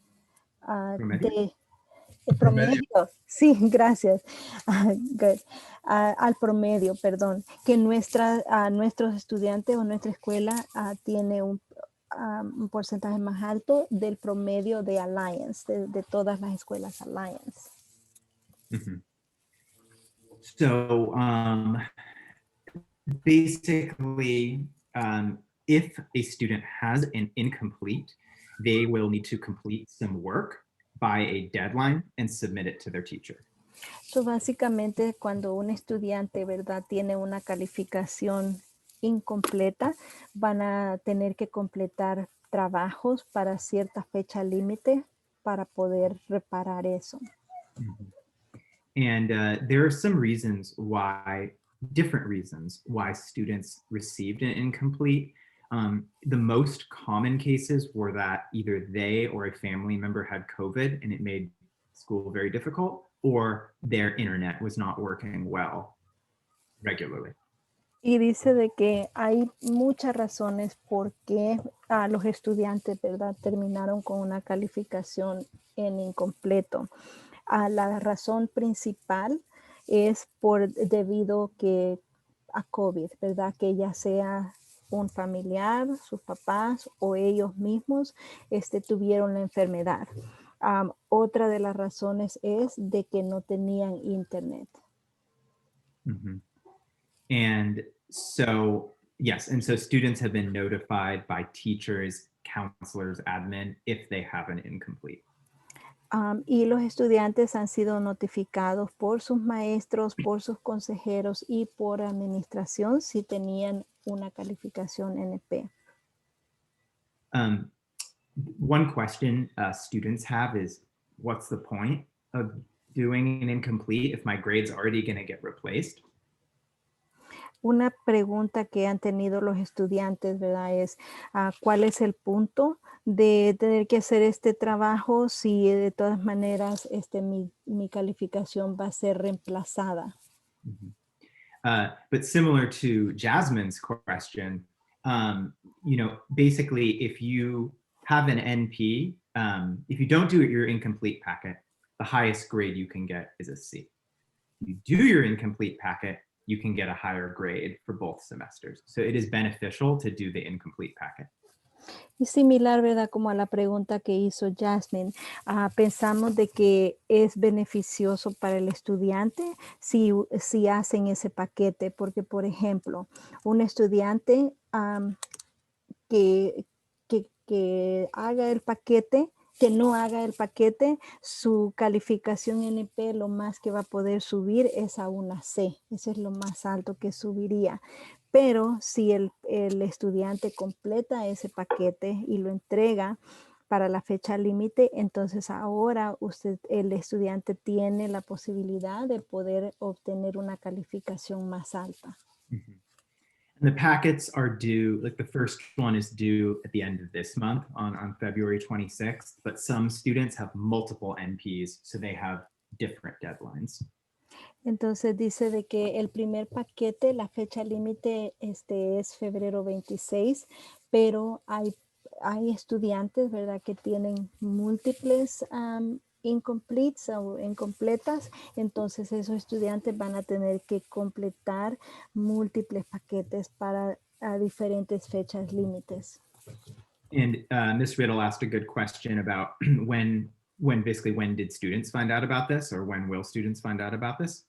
Promedio? promedio. Sí, gracias. Good. Al promedio, perdón, que nuestros estudiantes o nuestra escuela tiene un porcentaje más alto del promedio de Alliance, de todas las escuelas Alliance. Mm-hmm. So basically, if a student has an incomplete, they will need to complete some work by a deadline and submit it to their teacher. So, básicamente, cuando un estudiante, ¿verdad?, tiene una calificación incompleta, van a tener que completar trabajos para cierta fecha límite para poder reparar eso. Mm-hmm. And there are some reasons why, different reasons why students received an incomplete. The most common cases were that either they or a family member had COVID and it made school very difficult, or their internet was not working well regularly. Y dice de que hay muchas razones por qué los estudiantes, ¿verdad?, terminaron con una calificación en incompleto. La razón principal es debido a COVID, ¿verdad? Que ya sea un familiar, sus papás o ellos mismos tuvieron la enfermedad. Otra de las razones es de que no tenían internet. Mm-hmm. And so, yes, and so students have been notified by teachers, counselors, admin, if they have an incomplete. Y los estudiantes han sido notificados por sus maestros, por sus consejeros y por administración si tenían una calificación NP. One question students have is, what's the point of doing an incomplete if my grade's already going to get replaced? Una pregunta que han tenido los estudiantes, ¿verdad? Es, ¿cuál es el punto de tener que hacer este trabajo si de todas maneras mi calificación va a ser reemplazada? Mm-hmm. But similar to Jasmine's question, basically if you have an NP, if you don't do your incomplete packet, the highest grade you can get is a C. If you do your incomplete packet, you can get a higher grade for both semesters. So it is beneficial to do the incomplete packet. Y similar, ¿verdad? Como a la pregunta que hizo Jasmine, pensamos de que es beneficioso para el estudiante si hacen ese paquete, porque por ejemplo, un estudiante que haga el paquete, que no haga el paquete, su calificación NP lo más que va a poder subir es a una C. Eso es lo más alto que subiría. Pero si el estudiante completa ese paquete y lo entrega para la fecha límite, entonces ahora el estudiante tiene la posibilidad de poder obtener una calificación más alta. Mm-hmm. And the packets are due, like the first one is due at the end of this month on February 26th, but some students have multiple NPs, so they have different deadlines. Entonces dice de que el primer paquete, la fecha límite es febrero 26, pero hay hay estudiantes, ¿verdad?, que tienen múltiples incompletes o incompletas, entonces esos estudiantes van a tener que completar múltiples paquetes para diferentes fechas límites. And Ms. Riddle asked a good question about when did students find out about this, or when will students find out about this?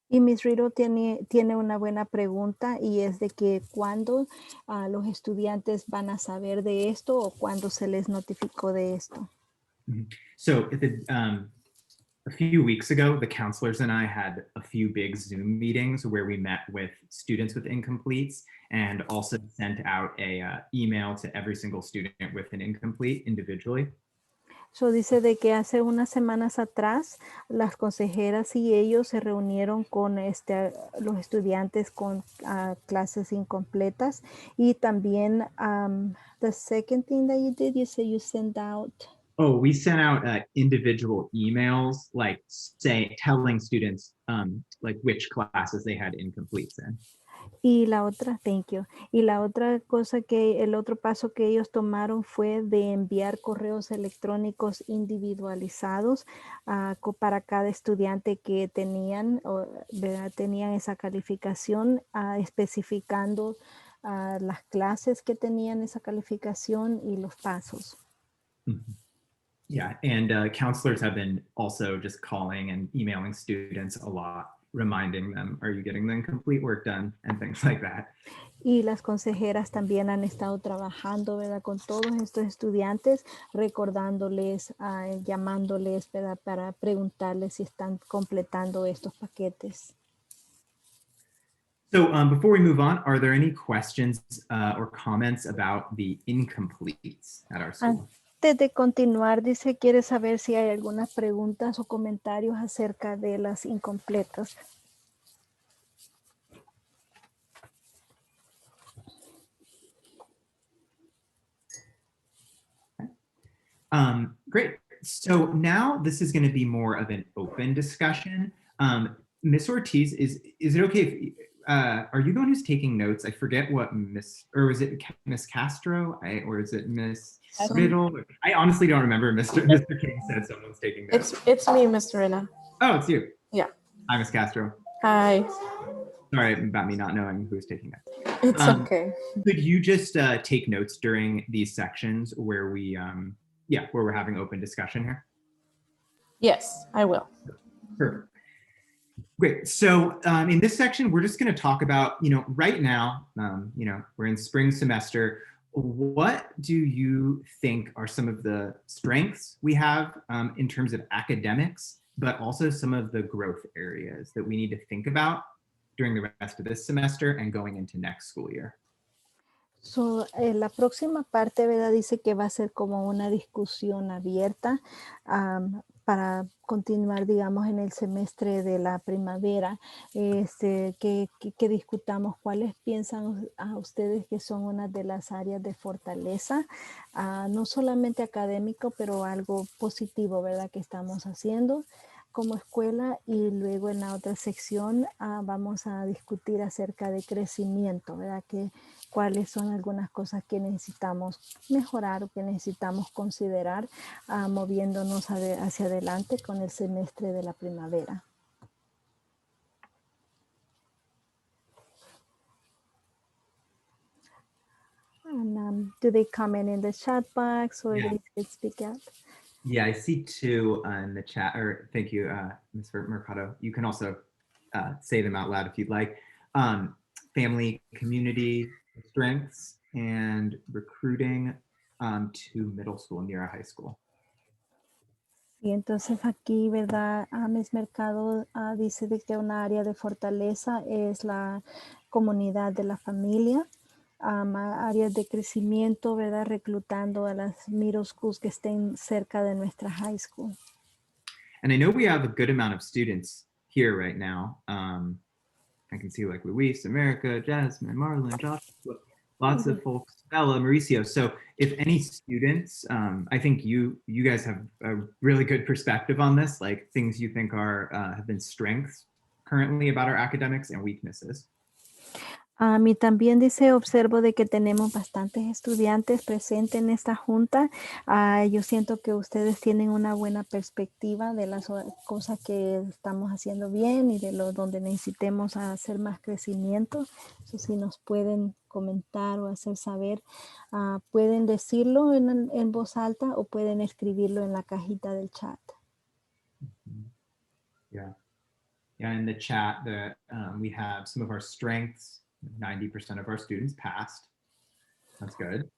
Y Miss Riddle tiene una buena pregunta, y es de que cuándo los estudiantes van a saber de esto o cuándo se les notificó de esto. So a few weeks ago, the counselors and I had a few big Zoom meetings where we met with students with incompletes and also sent out a email to every single student with an incomplete individually. So dice de que hace unas semanas atrás las consejeras y ellos se reunieron con los estudiantes con clases incompletas, y también the second thing that you did, you say you sent out. Oh, we sent out individual emails, like telling students like which classes they had incompletes in. Y la otra, thank you. Y la otra cosa el otro paso que ellos tomaron fue de enviar correos electrónicos individualizados para cada estudiante que tenían esa calificación, especificando las clases que tenían esa calificación y los pasos. Mm-hmm. Yeah, and counselors have been also just calling and emailing students a lot, reminding them, are you getting the incomplete work done, and things like that. Y las consejeras también han estado trabajando, ¿verdad?, con todos estos estudiantes, recordándoles, llamándoles, ¿verdad?, para preguntarles si están completando estos paquetes. So before we move on, are there any questions or comments about the incompletes at our school? Antes de continuar, dice, quiere saber si hay algunas preguntas o comentarios acerca de las incompletas. Great. So now this is going to be more of an open discussion. Ms. Ortiz, is it okay if, are you the one who's taking notes? I forget what or was it Miss Castro? Or is it Miss Riddle? I honestly don't remember. Mr. King said someone's taking notes. It's me, Mr. Rina. Oh, it's you. Yeah. Hi, Miss Castro. Hi. Sorry about me not knowing who's taking notes. It's okay. Could you just take notes during these sections where we, where we're having open discussion here? Yes, I will. Perfect. Great. So in this section, we're just going to talk about, right now, we're in spring semester. What do you think are some of the strengths we have in terms of academics, but also some of the growth areas that we need to think about during the rest of this semester and going into next school year? So, la próxima parte, ¿verdad?, dice que va a ser como una discusión abierta para continuar, digamos, en el semestre de la primavera, que discutamos cuáles piensan a ustedes que son una de las áreas de fortaleza, no solamente académico, pero algo positivo, ¿verdad?, que estamos haciendo como escuela. Y luego en la otra sección vamos a discutir acerca de crecimiento, ¿verdad?, cuáles son algunas cosas que necesitamos mejorar o que necesitamos considerar moviéndonos hacia adelante con el semestre de la primavera. And, do they comment in the chat box, or they could speak out? Yeah, I see two in the chat, or thank you, Ms. Mercado. You can also say them out loud if you'd like. Family, community, strengths, and recruiting to middle school near a high school. Y entonces aquí, ¿verdad? Ms. Mercado dice de que una área de fortaleza es la comunidad de la familia, áreas de crecimiento, ¿verdad?, reclutando a las middle schools que estén cerca de nuestra high school. And I know we have a good amount of students here right now. I can see like Luis, America, Jasmine, Marlon, Josh, lots of folks, Bella, Mauricio. So if any students, I think you guys have a really good perspective on this, like things you think are have been strengths currently about our academics and weaknesses. A mí también dice, observo de que tenemos bastantes estudiantes presentes en esta junta. Yo siento que ustedes tienen una buena perspectiva de las cosas que estamos haciendo bien y de lo donde necesitemos hacer más crecimiento. Eso si nos pueden comentar o hacer saber, pueden decirlo en voz alta o pueden escribirlo en la cajita del chat. Yeah. Yeah, in the chat, we have some of our strengths. 90% of our students passed. That's good.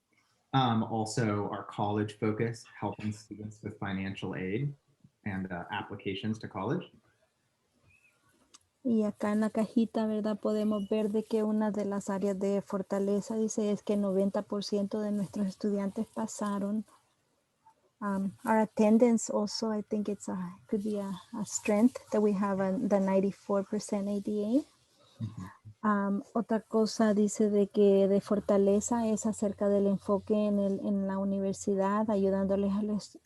Also, our college focus, helping students with financial aid and applications to college. Y acá en la cajita, ¿verdad? Podemos ver de que una de las áreas de fortaleza, dice, es que 90% de nuestros estudiantes pasaron. Our attendance also, I think could be a strength that we have the 94% ADA. Otra cosa dice de que de fortaleza es acerca del enfoque en la universidad, ayudándoles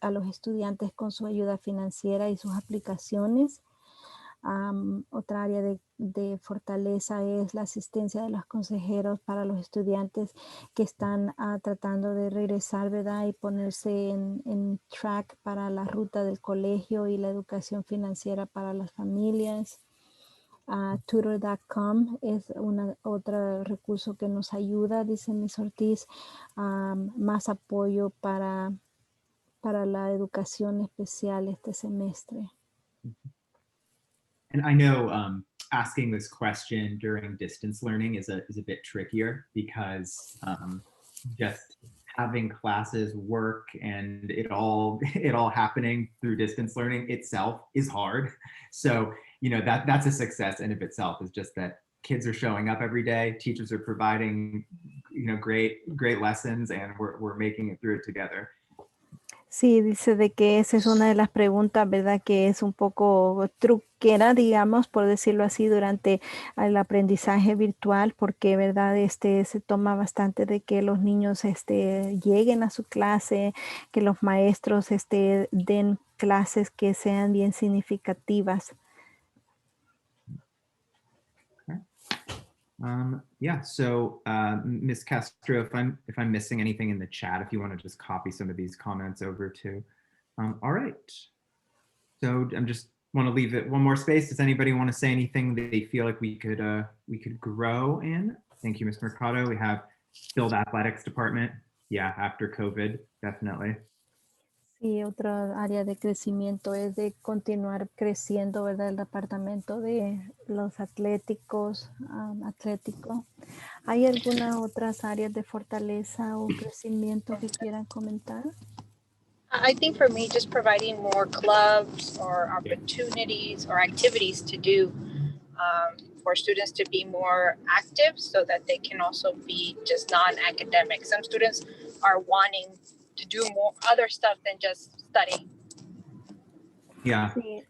a los estudiantes con su ayuda financiera y sus aplicaciones. Otra área de fortaleza es la asistencia de los consejeros para los estudiantes que están tratando de regresar, ¿verdad? Y ponerse en track para la ruta del colegio y la educación financiera para las familias. Tutor.com es otro recurso que nos ayuda, dice Ms. Ortiz, más apoyo para la educación especial este semestre. And I know asking this question during distance learning is a bit trickier because just having classes work and it all happening through distance learning itself is hard. So, you know, that's a success in of itself, is just that kids are showing up every day, teachers are providing, you know, great lessons, and we're making it through it together. Sí, dice de que esa es una de las preguntas, ¿verdad? Que es un poco truquera, digamos, por decirlo así, durante el aprendizaje virtual, porque, ¿verdad? Se toma bastante de que los niños lleguen a su clase, que los maestros den clases que sean bien significativas. Yeah, so Ms. Castro, if I'm missing anything in the chat, if you want to just copy some of these comments over to. All right. So I'm just want to leave it one more space. Does anybody want to say anything that they feel like we could grow in? Thank you, Ms. Mercado. We have filled athletics department. Yeah, after COVID, definitely. Sí, otra área de crecimiento es de continuar creciendo, ¿verdad? El departamento de los atlético. ¿Hay algunas otras áreas de fortaleza o crecimiento que quieran comentar? I think for me, just providing more clubs or opportunities or activities to do for students to be more active so that they can also be just non-academic. Some students are wanting to do more other stuff than just studying. Yeah. Sí.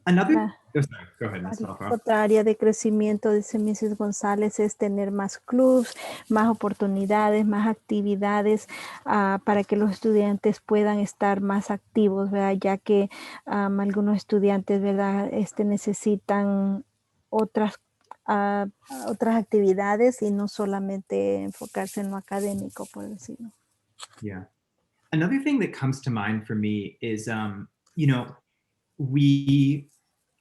Another, sorry, go ahead, Ms. Alfaro. Otra área de crecimiento, dice Mrs. González, es tener más clubs, más oportunidades, más actividades para que los estudiantes puedan estar más activos, ¿verdad? Ya que algunos estudiantes, ¿verdad? Necesitan otras actividades y no solamente enfocarse en lo académico, por decirlo. Yeah. Another thing that comes to mind for me is, you know, we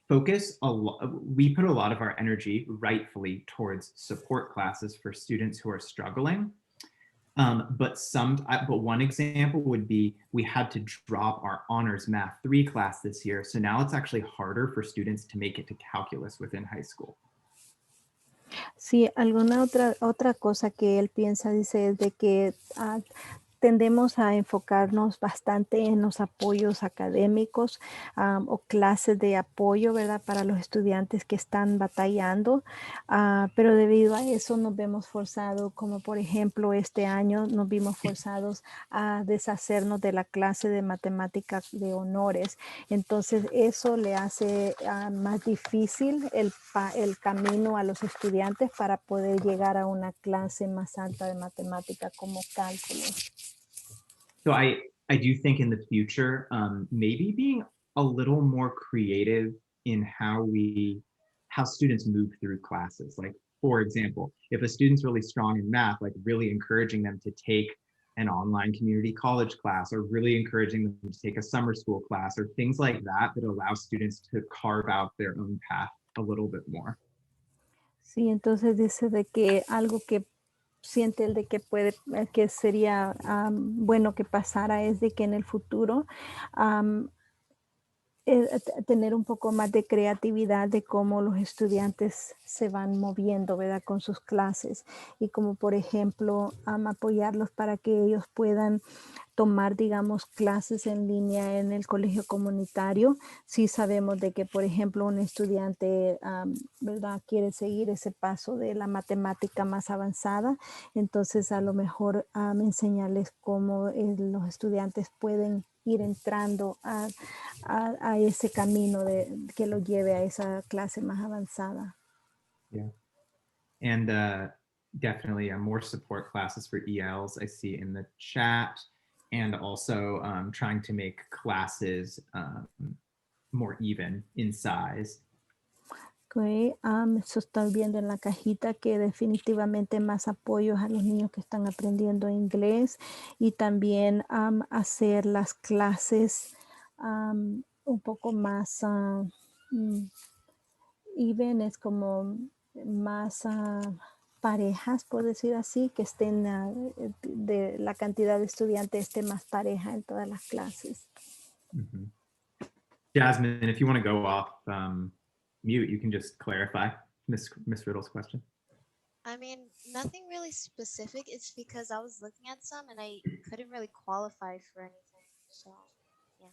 put a lot of our energy, rightfully, towards support classes for students who are struggling. But one example would be we had to drop our honors math 3 class this year. So now it's actually harder for students to make it to calculus within high school. Sí, alguna otra cosa que él piensa, dice, es de que tendemos a enfocarnos bastante en los apoyos académicos o clases de apoyo, ¿verdad? Para los estudiantes que están batallando, pero debido a eso nos vemos forzados, como por ejemplo este año nos vimos forzados a deshacernos de la clase de matemáticas de honores. Entonces eso le hace más difícil el camino a los estudiantes para poder llegar a una clase más alta de matemática como cálculo. So I do think in the future, maybe being a little more creative in how students move through classes. Like for example, if a student's really strong in math, like really encouraging them to take an online community college class, or really encouraging them to take a summer school class, or things like that that allow students to carve out their own path a little bit more. Sí, entonces dice de que algo que siente el de que puede, que sería bueno que pasara es de que en el futuro tener un poco más de creatividad de cómo los estudiantes se van moviendo, ¿verdad? Con sus clases y como por ejemplo apoyarlos para que ellos puedan tomar, digamos, clases en línea en el colegio comunitario. Sí sabemos de que, por ejemplo, un estudiante, ¿verdad? Quiere seguir ese paso de la matemática más avanzada. Entonces, a lo mejor enseñarles cómo los estudiantes pueden ir entrando a ese camino que lo lleve a esa clase más avanzada. Yeah. And definitely more support classes for ELs I see in the chat, and also trying to make classes more even in size. Okay. Eso estoy viendo en la cajita que definitivamente más apoyos a los niños que están aprendiendo inglés y también hacer las clases un poco más even, es como más parejas, por decir así, que estén de la cantidad de estudiantes esté más pareja en todas las clases. Mm-hmm. Jasmine, if you want to go off mute, you can just clarify Miss Riddle's question. I mean, nothing really specific. It's because I was looking at some and I couldn't really qualify for anything. So, yeah.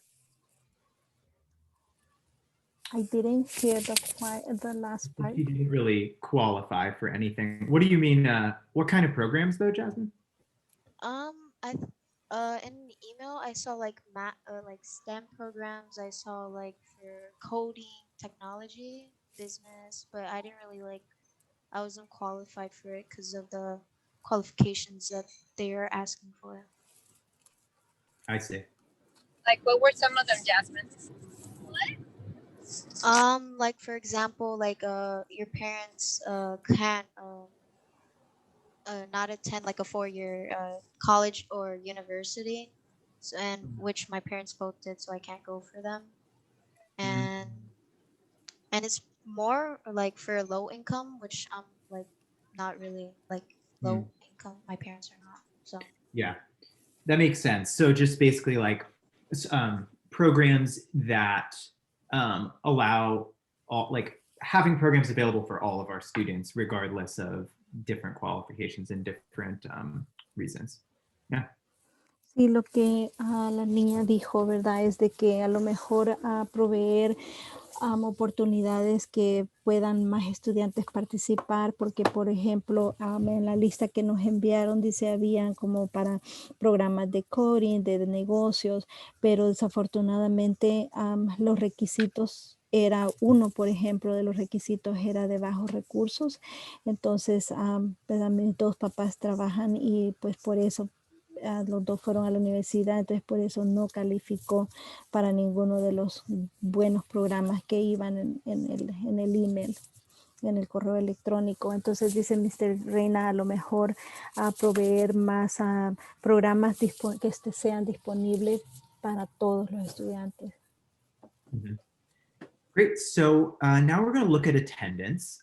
I didn't hear the last part. You didn't really qualify for anything. What do you mean? What kind of programs though, Jasmine? In the email I saw like like STEM programs. I saw like for coding, technology, business, but I didn't really I wasn't qualified for it because of the qualifications that they are asking for. I see. Like, what were some of them, Jasmine? Like for example, like your parents can't not attend like a 4-year college or university, so, and which my parents both did, so I can't go for them. And it's more like for low income, which I'm like not really like low income. My parents are not, so yeah, that makes sense. So just basically like programs that allow all, like having programs available for all of our students regardless of different qualifications and different reasons. Yeah. Sí, lo que la niña dijo, ¿verdad? Es de que a lo mejor proveer oportunidades que puedan más estudiantes participar, porque por ejemplo en la lista que nos enviaron dice habían como para programas de coding, de negocios, pero desafortunadamente los requisitos era uno, por ejemplo, de los requisitos era de bajos recursos, entonces mis dos papás trabajan y pues por eso los dos fueron a la universidad, entonces por eso no calificó para ninguno de los buenos programas que iban en el email, en el correo electrónico. Entonces dice Mr. Reina, a lo mejor proveer más programas que sean disponibles para todos los estudiantes. Mm-hmm. Great, so now we're going to look at attendance.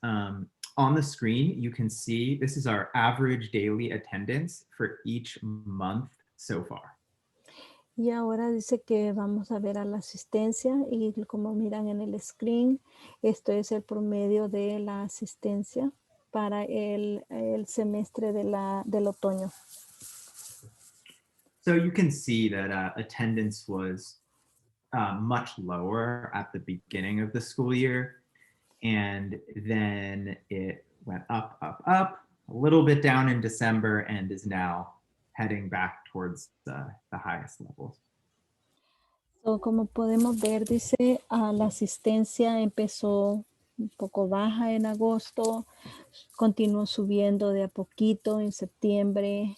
On the screen, you can see this is our average daily attendance for each month so far. Y ahora dice que vamos a ver a la asistencia y como miran en el screen, esto es el promedio de la asistencia para el semestre del otoño. So you can see that attendance was much lower at the beginning of the school year. And then it went up, a little bit down in December, and is now heading back towards the highest levels. So, como podemos ver, dice, la asistencia empezó un poco baja en agosto, continuó subiendo de a poquito en septiembre,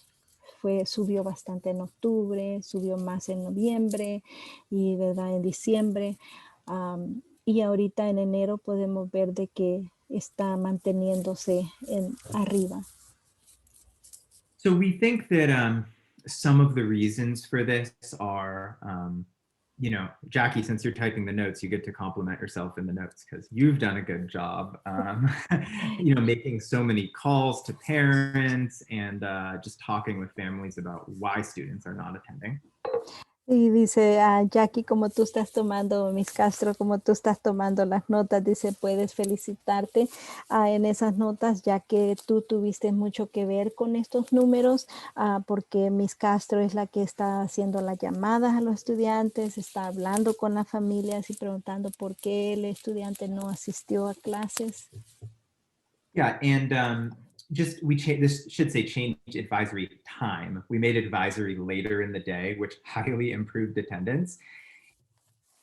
subió bastante en octubre, subió más en noviembre y ¿verdad? En diciembre. Y ahorita en enero podemos ver de que está manteniéndose arriba. So we think that some of the reasons for this are, you know, Jackie, since you're typing the notes, you get to compliment yourself in the notes because you've done a good job, you know, making so many calls to parents and just talking with families about why students are not attending. Y dice, Jackie, como tú estás tomando, Miss Castro, como tú estás tomando las notas, dice, puedes felicitarte en esas notas, ya que tú tuviste mucho que ver con estos números, porque Miss Castro es la que está haciendo las llamadas a los estudiantes, está hablando con las familias y preguntando por qué el estudiante no asistió a clases. Yeah, and just this should say change advisory time. We made advisory later in the day, which highly improved attendance.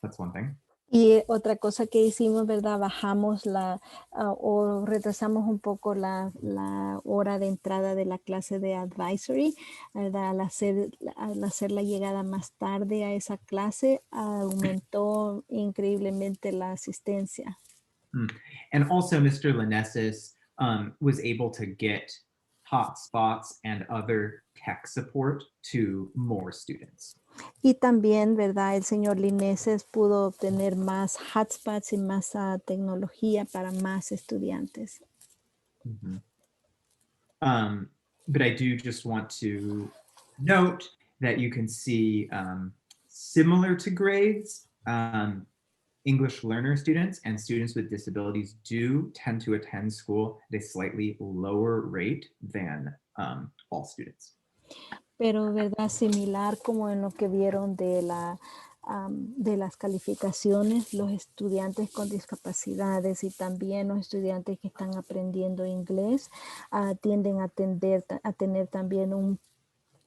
That's one thing. Y otra cosa que hicimos, ¿verdad? Bajamos o retrasamos un poco la hora de entrada de la clase de advisory, ¿verdad? Al hacer la llegada más tarde a esa clase, aumentó increíblemente la asistencia. And also Mr. Lanessis was able to get hotspots and other tech support to more students. Y también, ¿verdad? El señor Lineses pudo obtener más hotspots y más tecnología para más estudiantes. Mm-hmm. But I do just want to note that you can see similar to grades, English learner students and students with disabilities do tend to attend school at a slightly lower rate than all students. Pero, ¿verdad? Similar como en lo que vieron de las calificaciones, los estudiantes con discapacidades y también los estudiantes que están aprendiendo inglés tienden a tener también un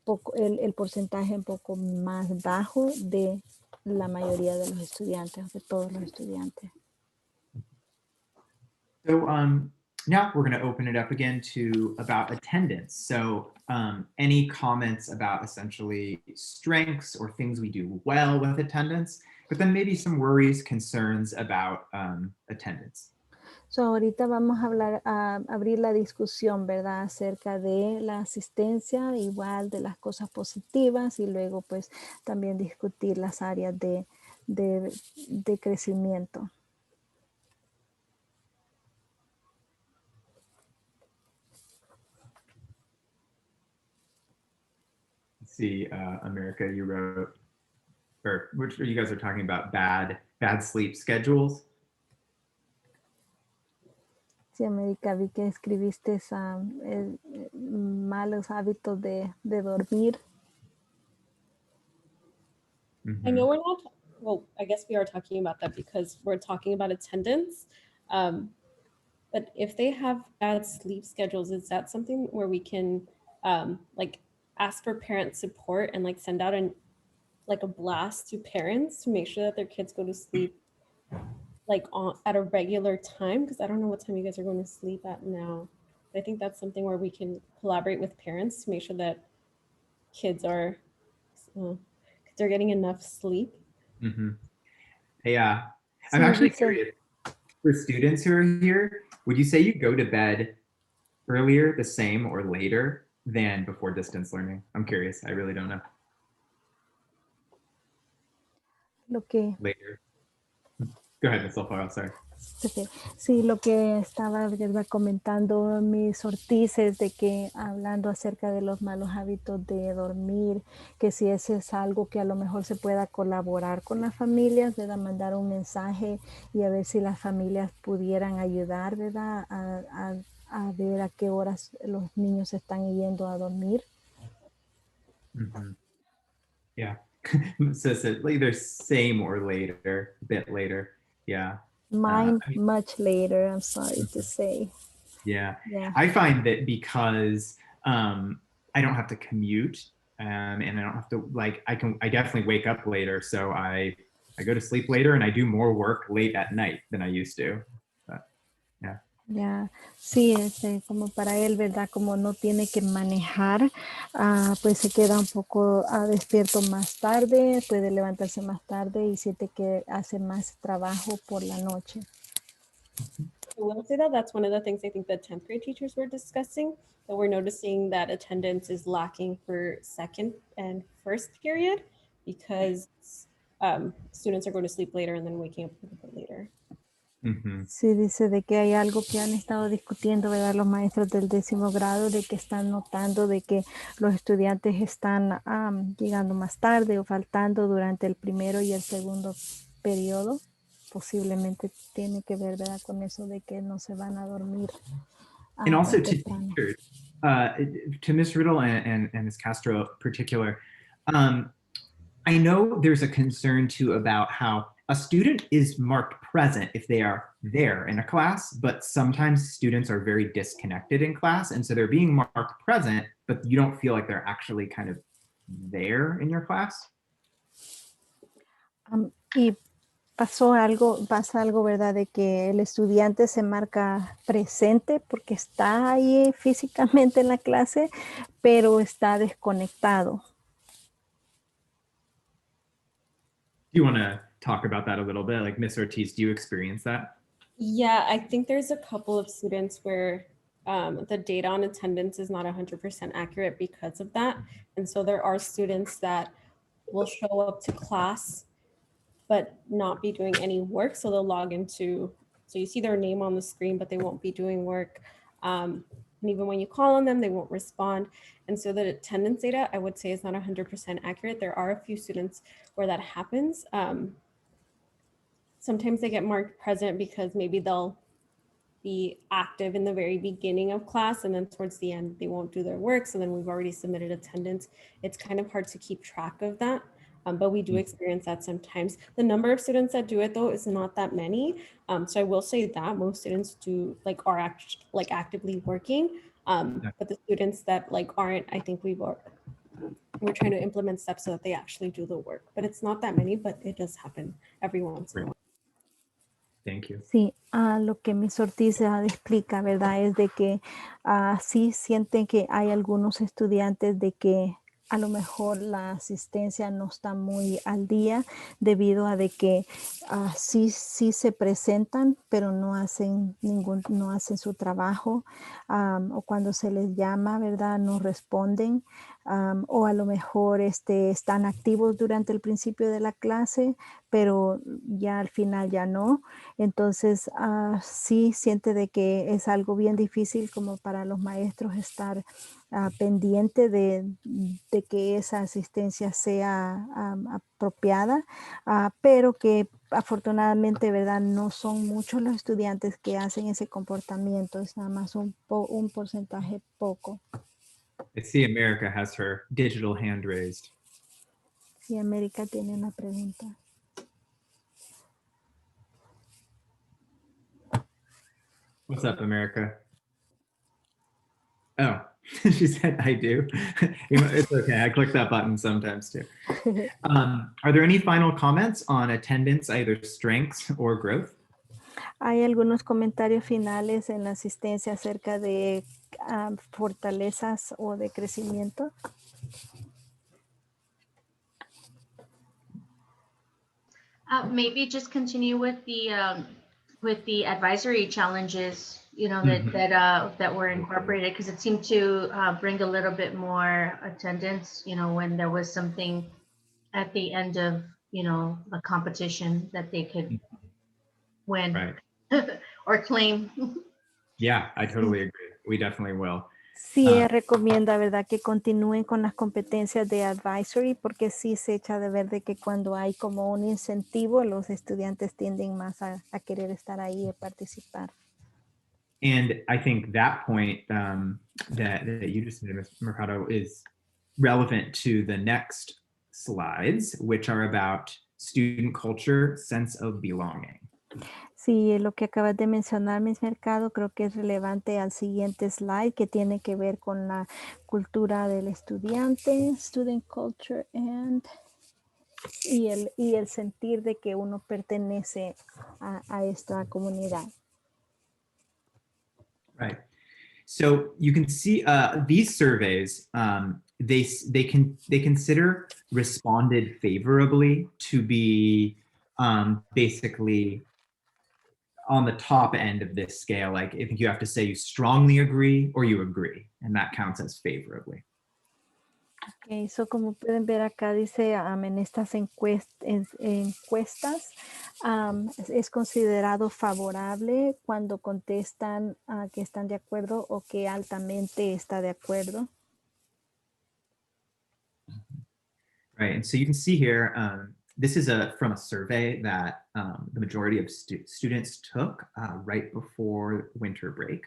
poco el porcentaje un poco más bajo de la mayoría de los estudiantes, de todos los estudiantes. So now we're going to open it up again to about attendance. So any comments about essentially strengths or things we do well with attendance, but then maybe some worries, concerns about attendance. So ahorita vamos a abrir la discusión, ¿verdad? Acerca de la asistencia, igual de las cosas positivas y luego pues también discutir las áreas de crecimiento. Let's see, America, you wrote, or which you guys are talking about bad sleep schedules. Sí, América, vi que escribiste malos hábitos de dormir. Mm-hmm. I know we're not, well, I guess we are talking about that because we're talking about attendance. But if they have bad sleep schedules, is that something where we can like ask for parent support and like send out a blast to parents to make sure that their kids go to sleep like at a regular time? Because I don't know what time you guys are going to sleep at now. But I think that's something where we can collaborate with parents to make sure that kids are they're getting enough sleep. Mm-hmm. Yeah, I'm actually curious, for students who are here, would you say you go to bed earlier, the same, or later than before distance learning? I'm curious. I really don't know. Later. Go ahead, Ms. Alfaro, sorry. Sí, lo que estaba, ¿verdad?, comentando mis Ortiz de que hablando acerca de los malos hábitos de dormir, que si ese es algo que a lo mejor se pueda colaborar con las familias, ¿verdad?, mandar un mensaje y a ver si las familias pudieran ayudar, ¿verdad?, a ver a qué horas los niños están yendo a dormir. Mm-hmm. Yeah. So either same or later, a bit later. Yeah. Mine much later, I'm sorry to say. Yeah. I find that because I don't have to commute and I don't have to, like, I definitely wake up later, so I go to sleep later and I do more work late at night than I used to. But, yeah. Ya, sí, como para él, ¿verdad? Como no tiene que manejar, pues se queda un poco despierto más tarde, puede levantarse más tarde y siente que hace más trabajo por la noche. will say that that's one of the things I think the 10th grade teachers were discussing, that we're noticing that attendance is lacking for second and first period because students are going to sleep later and then waking up a little bit later. Sí, dice de que hay algo que han estado discutiendo, ¿verdad? Los maestros del 10º grado, de que están notando de que los estudiantes están llegando más tarde o faltando durante el primero y el segundo periodo. Posiblemente tiene que ver, ¿verdad? Con eso de que no se van a dormir. And also to temprano. teachers, to Ms. Riddle and Ms. Castro in particular, I know there's a concern too about how a student is marked present if they are there in a class, but sometimes students are very disconnected in class. And so they're being marked present, but you don't feel like they're actually kind of there in your class. Y pasa algo, ¿verdad? De que el estudiante se marca presente porque está ahí físicamente en la clase, pero está desconectado. Do you want to talk about that a little bit? Like Ms. Ortiz, do you experience that? Yeah, I think there's a couple of students where the data on attendance is not 100% accurate because of that. And so there are students that will show up to class but not be doing any work. So they'll log into, so you see their name on the screen, but they won't be doing work. And even when you call on them, they won't respond. And so the attendance data, I would say, is not 100% accurate. There are a few students where that happens. Sometimes they get marked present because maybe they'll be active in the very beginning of class and then towards the end, they won't do their work. So then we've already submitted attendance. It's kind of hard to keep track of that. But we do experience that sometimes. The number of students that do it though is not that many. So I will say that most students do are actively working. But the students that aren't, I think we're trying to implement steps so that they actually do the work. But it's not that many, but it does happen every once in a while. Thank you. Sí, lo que Ms. Ortiz explica, ¿verdad? Es de que sí sienten que hay algunos estudiantes de que a lo mejor la asistencia no está muy al día debido a de que sí se presentan, pero no hacen su trabajo, o cuando se les llama, ¿verdad? No responden, o a lo mejor están activos durante el principio de la clase, pero ya al final ya no. Entonces, sí siente de que es algo bien difícil como para los maestros estar pendiente de que esa asistencia sea apropiada, pero que afortunadamente, ¿verdad? No son muchos los estudiantes que hacen ese comportamiento, es nada más un porcentaje poco. I see America has her digital hand raised. Sí, América tiene una pregunta. What's up, America? Oh, she said, I do. It's okay, I click that button sometimes too. Are there any final comments on attendance, either strengths or growth? ¿Hay algunos comentarios finales en la asistencia acerca de fortalezas o de crecimiento? Maybe just continue with the advisory challenges, that were incorporated, because it seemed to bring a little bit more attendance, when there was something at the end of, the competition that they could win. Right. Or claim. Yeah, I totally agree. We definitely will. Sí, recomienda, ¿verdad? Que continúen con las competencias de advisory, porque sí se echa de ver de que cuando hay como un incentivo, los estudiantes tienden más a querer estar ahí y participar. And I think that point that you just made, Ms. Mercado, is relevant to the next slides, which are about student culture, sense of belonging. Sí, lo que acabas de mencionar, Ms. Mercado, creo que es relevante al siguiente slide, que tiene que ver con la cultura del estudiante, student culture, y el sentir de que uno pertenece a esta comunidad. Right. So you can see these surveys, they consider responded favorably to be basically on the top end of this scale. Like I think you have to say you strongly agree or you agree, and that counts as favorably. Okay, so como pueden ver acá dice en estas encuestas es considerado favorable cuando contestan que están de acuerdo o que altamente está de acuerdo. Right, and so you can see here, this is from a survey that the majority of students took right before winter break.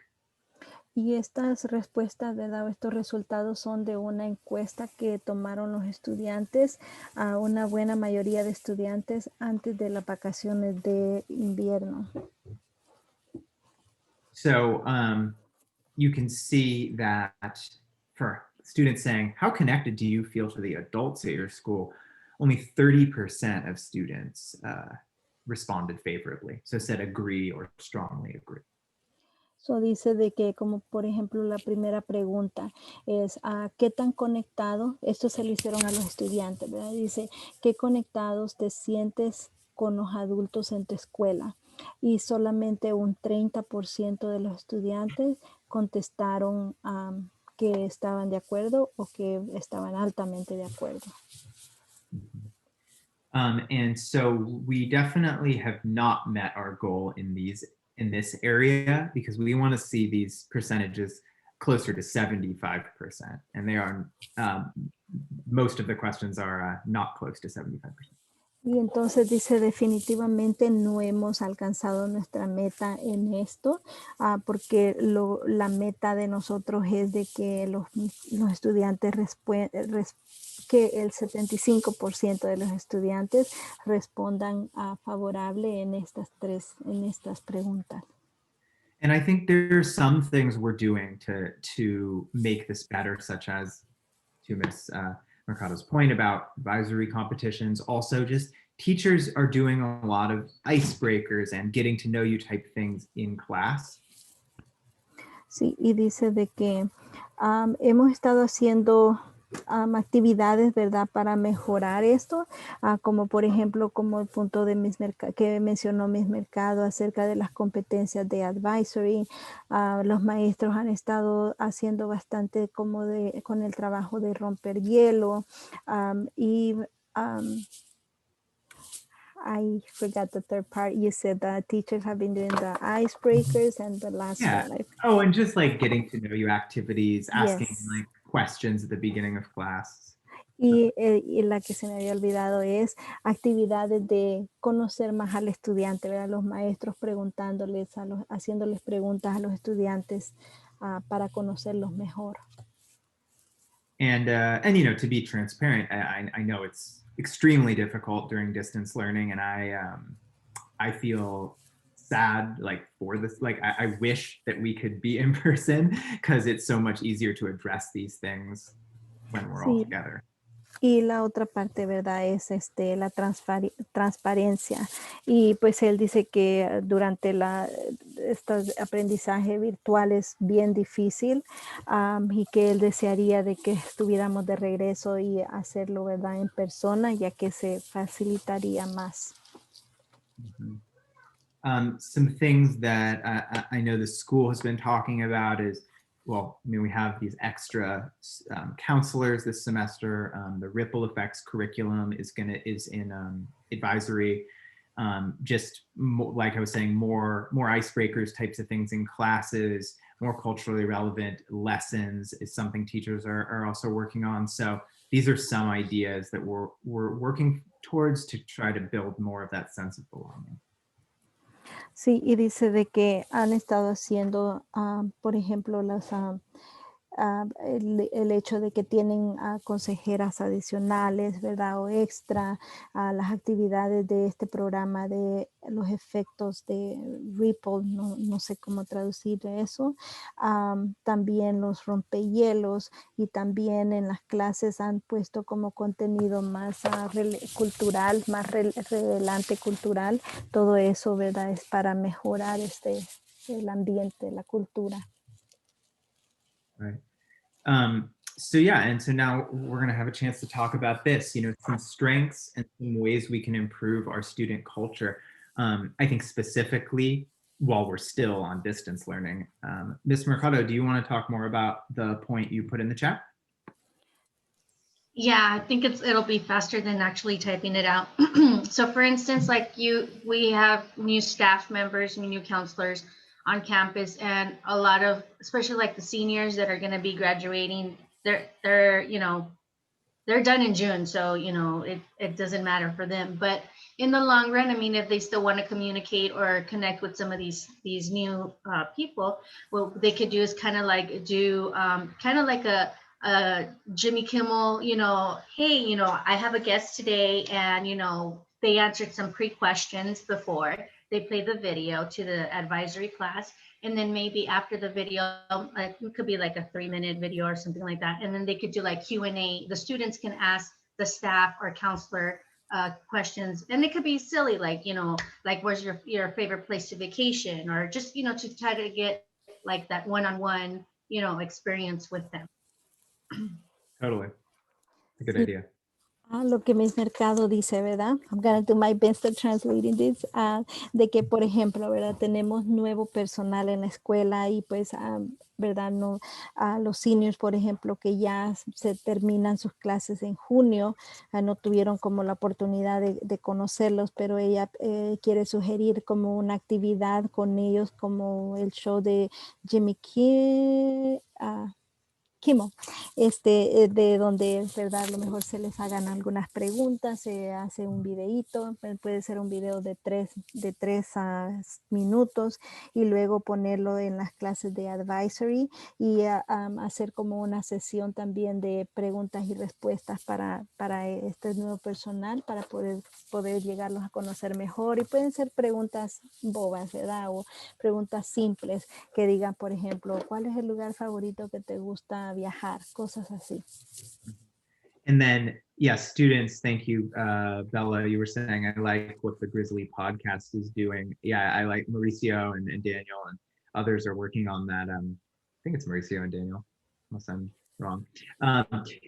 Y estas respuestas, ¿verdad? Estos resultados son de una encuesta que tomaron los estudiantes, a una buena mayoría de estudiantes antes de las vacaciones de invierno. So you can see that for students saying, how connected do you feel to the adults at your school? Only 30% of students responded favorably. So said agree or strongly agree. So dice de que como por ejemplo la primera pregunta es ¿qué tan conectado? Esto se lo hicieron a los estudiantes, ¿verdad? Dice, ¿qué conectados te sientes con los adultos en tu escuela? Y solamente un 30% de los estudiantes contestaron que estaban de acuerdo o que estaban altamente de acuerdo. And so we definitely have not met our goal in this area, because we want to see these percentages closer to 75%, and they are most of the questions are not close to 75%. Y entonces dice, definitivamente no hemos alcanzado nuestra meta en esto, porque la meta de nosotros es de que los estudiantes que el 75% de los estudiantes respondan favorable en estas preguntas. And I think there's some things we're doing to make this better, such as, to Ms. Mercado's point about advisory competitions, also just teachers are doing a lot of icebreakers and getting to know you type things in class. Sí, y dice de que hemos estado haciendo actividades, ¿verdad? Para mejorar esto, como por ejemplo, como el punto de que mencionó Miss Mercado acerca de las competencias de advisory. Los maestros han estado haciendo bastante como con el trabajo de romper hielo I forgot the third part. You said that teachers have been doing the icebreakers and the last one. Oh, and just like getting to know you activities, asking Yes. like questions at the beginning of class. Y la que se me había olvidado es actividades de conocer más al estudiante, ¿verdad? Los maestros preguntándoles, haciéndoles preguntas a los estudiantes para conocerlos mejor. And you know, to be transparent, I know it's extremely difficult during distance learning, and I feel sad like for this, like I wish that we could be in person, because it's so much easier to address these things when we're all together. Y la otra parte, ¿verdad? Es la transparencia. Y pues él dice que durante este aprendizaje virtual es bien difícil y que él desearía de que estuviéramos de regreso y hacerlo, ¿verdad? En persona, ya que se facilitaría más. Some things that I know the school has been talking about is, well, I mean, we have these extra counselors this semester. The ripple effects curriculum is in advisory. Just like I was saying, more icebreakers types of things in classes, more culturally relevant lessons is something teachers are also working on. So these are some ideas that we're working towards to try to build more of that sense of belonging. Sí, y dice de que han estado haciendo, por ejemplo, el hecho de que tienen consejeras adicionales, ¿verdad? O extra, las actividades de este programa de los efectos de Ripple, no sé cómo traducir eso. También los rompehielos, y también en las clases han puesto como contenido más cultural, más relevante cultural. Todo eso, ¿verdad? Es para mejorar el ambiente, la cultura. Right. So yeah, and so now we're going to have a chance to talk about this, you know, some strengths and some ways we can improve our student culture. I think specifically while we're still on distance learning. Ms. Mercado, do you want to talk more about the point you put in the chat? Yeah, I think it'll be faster than actually typing it out. So for instance, like we have new staff members, new counselors on campus, and a lot of, especially like the seniors that are going to be graduating, they're they're done in June, so it doesn't matter for them. But in the long run, I mean, if they still want to communicate or connect with some of these new people, what they could do is kind of like do kind of like a Jimmy Kimmel, hey, I have a guest today, and they answered some pre-questions before they play the video to the advisory class. And then maybe after the video, like it could be like a 3-minute video or something like that. And then they could do like Q&A. The students can ask the staff or counselor questions, and it could be silly, like, like where's your favorite place to vacation, or just, to try to get like that one-on-one, experience with them. Totally. A good Sí. idea. Lo que Ms. Mercado dice, ¿verdad? I'm going to do my best at translating this. De que, por ejemplo, ¿verdad? Tenemos nuevo personal en la escuela y pues, ¿verdad? No, los seniors, por ejemplo, que ya se terminan sus clases en junio, no tuvieron como la oportunidad de conocerlos, pero ella quiere sugerir como una actividad con ellos, como el show de Jimmy Kimmel, de donde, ¿verdad? A lo mejor se les hagan algunas preguntas, se hace un videíto, puede ser un video de 3 minutos, y luego ponerlo en las clases de advisory y hacer como una sesión también de preguntas y respuestas para este nuevo personal, para poder llegarlos a conocer mejor. Y pueden ser preguntas bobas, ¿verdad? O preguntas simples que digan, por ejemplo, ¿cuál es el lugar favorito que te gusta viajar? Cosas así. And then, yes, students, thank you, Bella, you were saying, I like what the Grizzly podcast is doing. Yeah, I like Mauricio and Daniel, and others are working on that. I think it's Mauricio and Daniel, unless I'm wrong.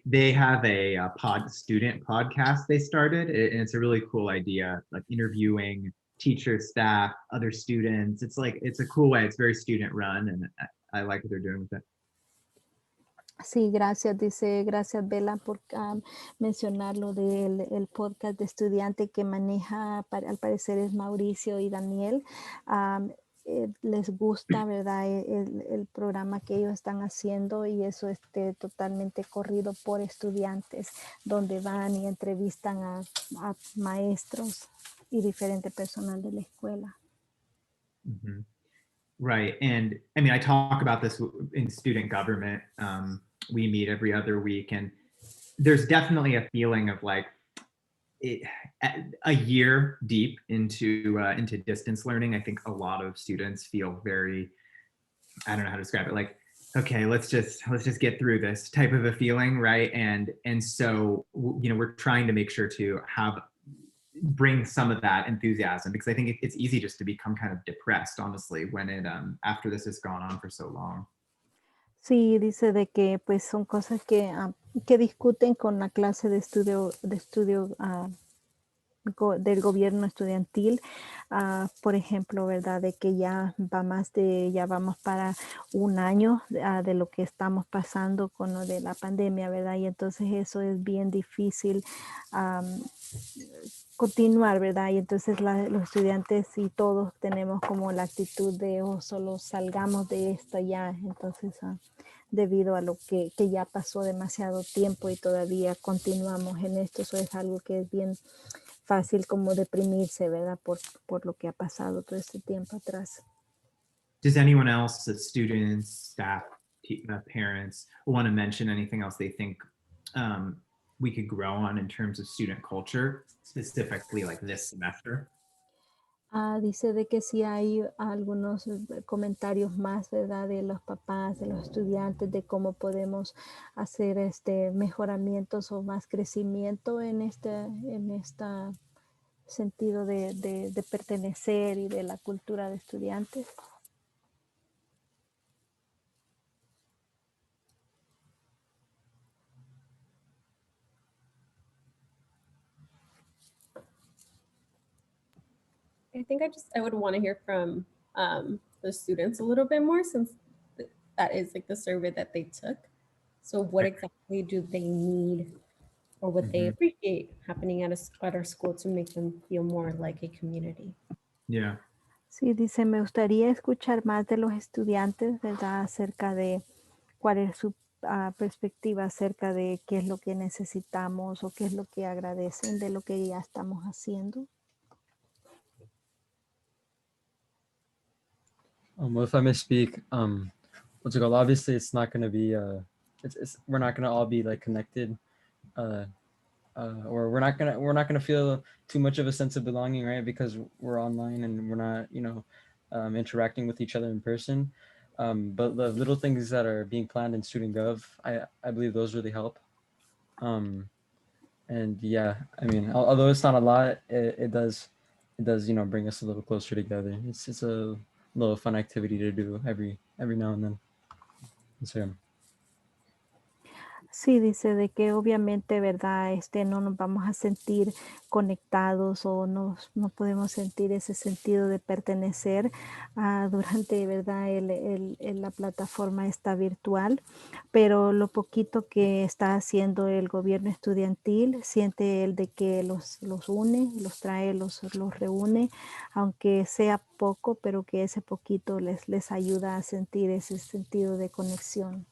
They have a student podcast they started, and it's a really cool idea, like interviewing teachers, staff, other students. It's a cool way. It's very student run, and I like what they're doing with it. Sí, gracias, dice, gracias Bella por mencionar lo del el podcast de estudiante que maneja, al parecer es Mauricio y Daniel. Les gusta, ¿verdad? El programa que ellos están haciendo, y eso totalmente corrido por estudiantes, donde van y entrevistan a maestros y diferente personal de la escuela. Mm-hmm. Right. And I mean, I talk about this in student government. We meet every other week, and there's definitely a feeling of like a year deep into distance learning. I think a lot of students feel very, I don't know how to describe it, like, okay, let's just get through this type of a feeling, right? And so, we're trying to make sure to bring some of that enthusiasm, because I think it's easy just to become kind of depressed, honestly, when it after this has gone on for so long. Sí, dice de que pues son cosas que discuten con la clase de estudio del gobierno estudiantil, por ejemplo, ¿verdad? De que ya vamos para un año de lo que estamos pasando con lo de la pandemia, ¿verdad? Y entonces eso es bien difícil continuar, ¿verdad? Y entonces los estudiantes y todos tenemos como la actitud de, solo salgamos de esto ya. Entonces, debido a lo que ya pasó demasiado tiempo y todavía continuamos en esto, eso es algo que es bien fácil como deprimirse, ¿verdad? Por lo que ha pasado todo este tiempo atrás. Does anyone else, students, staff, parents, want to mention anything else they think we could grow on in terms of student culture, specifically like this semester? Dice de que si hay algunos comentarios más, ¿verdad? De los papás, de los estudiantes, de cómo podemos hacer mejoramientos o más crecimiento en este sentido de pertenecer y de la cultura de estudiantes. I think I would want to hear from the students a little bit more, since that is like the survey that they took. So what exactly do they need or what they appreciate happening at our school to make them feel more like a community? Yeah. Sí, dice, me gustaría escuchar más de los estudiantes, ¿verdad? Acerca de cuál es su perspectiva acerca de qué es lo que necesitamos o qué es lo que agradecen de lo que ya estamos haciendo. Well, if I may speak, what's it called? Obviously, it's not going to be, we're not going to all be like connected, or we're not gonna feel too much of a sense of belonging, right? Because we're online and we're not, interacting with each other in person. But the little things that are being planned in Student Gov, I believe those really help. And yeah, I mean, although it's not a lot, it does, bring us a little closer together. It's a little fun activity to do every now and then. So, Sí, dice de que obviamente, ¿verdad? No nos vamos a sentir conectados o no podemos sentir ese sentido de pertenecer durante, ¿verdad? La plataforma está virtual, pero lo poquito que está haciendo el gobierno estudiantil, siente él de que los une, los trae, los reúne, aunque sea poco, pero que ese poquito les ayuda a sentir ese sentido de conexión.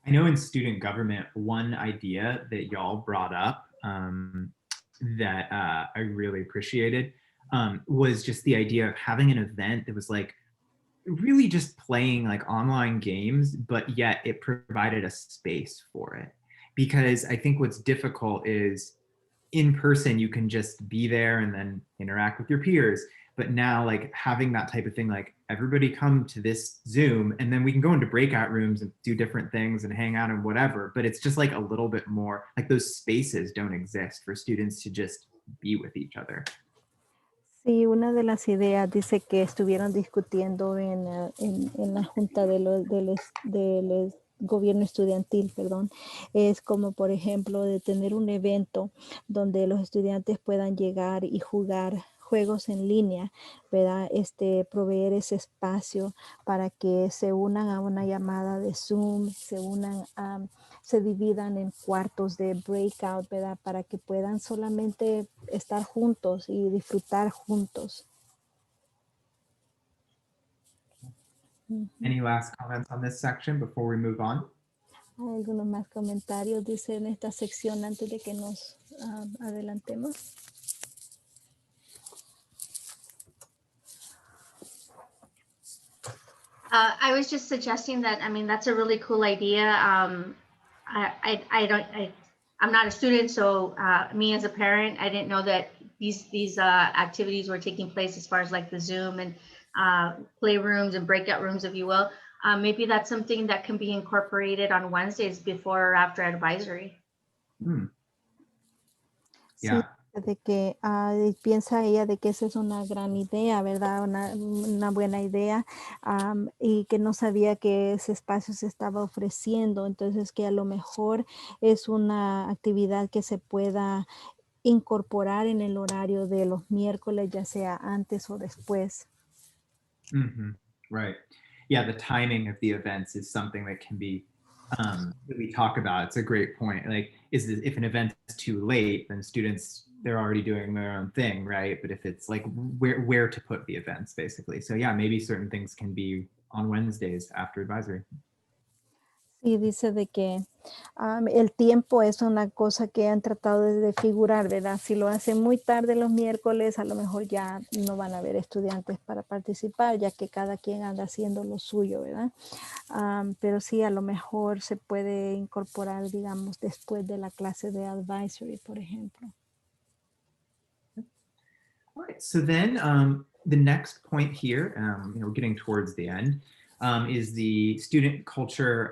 I know in student government, one idea that y'all brought up that I really appreciated was just the idea of having an event that was like really just playing like online games, but yet it provided a space for it. Because I think what's difficult is in person, you can just be there and then interact with your peers. But now like having that type of thing, like everybody come to this Zoom and then we can go into breakout rooms and do different things and hang out and whatever. But it's just like a little bit more like those spaces don't exist for students to just be with each other. Sí, una de las ideas dice que estuvieron discutiendo en la junta del gobierno estudiantil, perdón, es como por ejemplo de tener un evento donde los estudiantes puedan llegar y jugar juegos en línea, ¿verdad? Proveer ese espacio para que se unan a una llamada de Zoom, se dividan en cuartos de breakout, ¿verdad? Para que puedan solamente estar juntos y disfrutar juntos. Any last comments on this section before we move on? Hay algunos más comentarios, dice en esta sección antes de que nos adelantemos. I was just suggesting that, I mean, that's a really cool idea. I'm not a student, so me as a parent, I didn't know that these activities were taking place as far as like the Zoom and playrooms and breakout rooms, if you will. Maybe that's something that can be incorporated on Wednesdays before or after advisory. Yeah. De que piensa ella de que esa es una gran idea, ¿verdad? Una buena idea y que no sabía que ese espacio se estaba ofreciendo, entonces que a lo mejor es una actividad que se pueda incorporar en el horario de los miércoles, ya sea antes o después. Right. Yeah, the timing of the events is something that can be that we talk about. It's a great point. Like, if an event is too late, then students, they're already doing their own thing, right? But if it's like where to put the events, basically. So yeah, maybe certain things can be on Wednesdays after advisory. Sí, dice de que el tiempo es una cosa que han tratado de figurar, ¿verdad? Si lo hacen muy tarde los miércoles, a lo mejor ya no van a haber estudiantes para participar, ya que cada quien anda haciendo lo suyo, ¿verdad? Pero sí, a lo mejor se puede incorporar, digamos, después de la clase de advisory, por ejemplo. All right, so then the next point here, getting towards the end, is the student culture,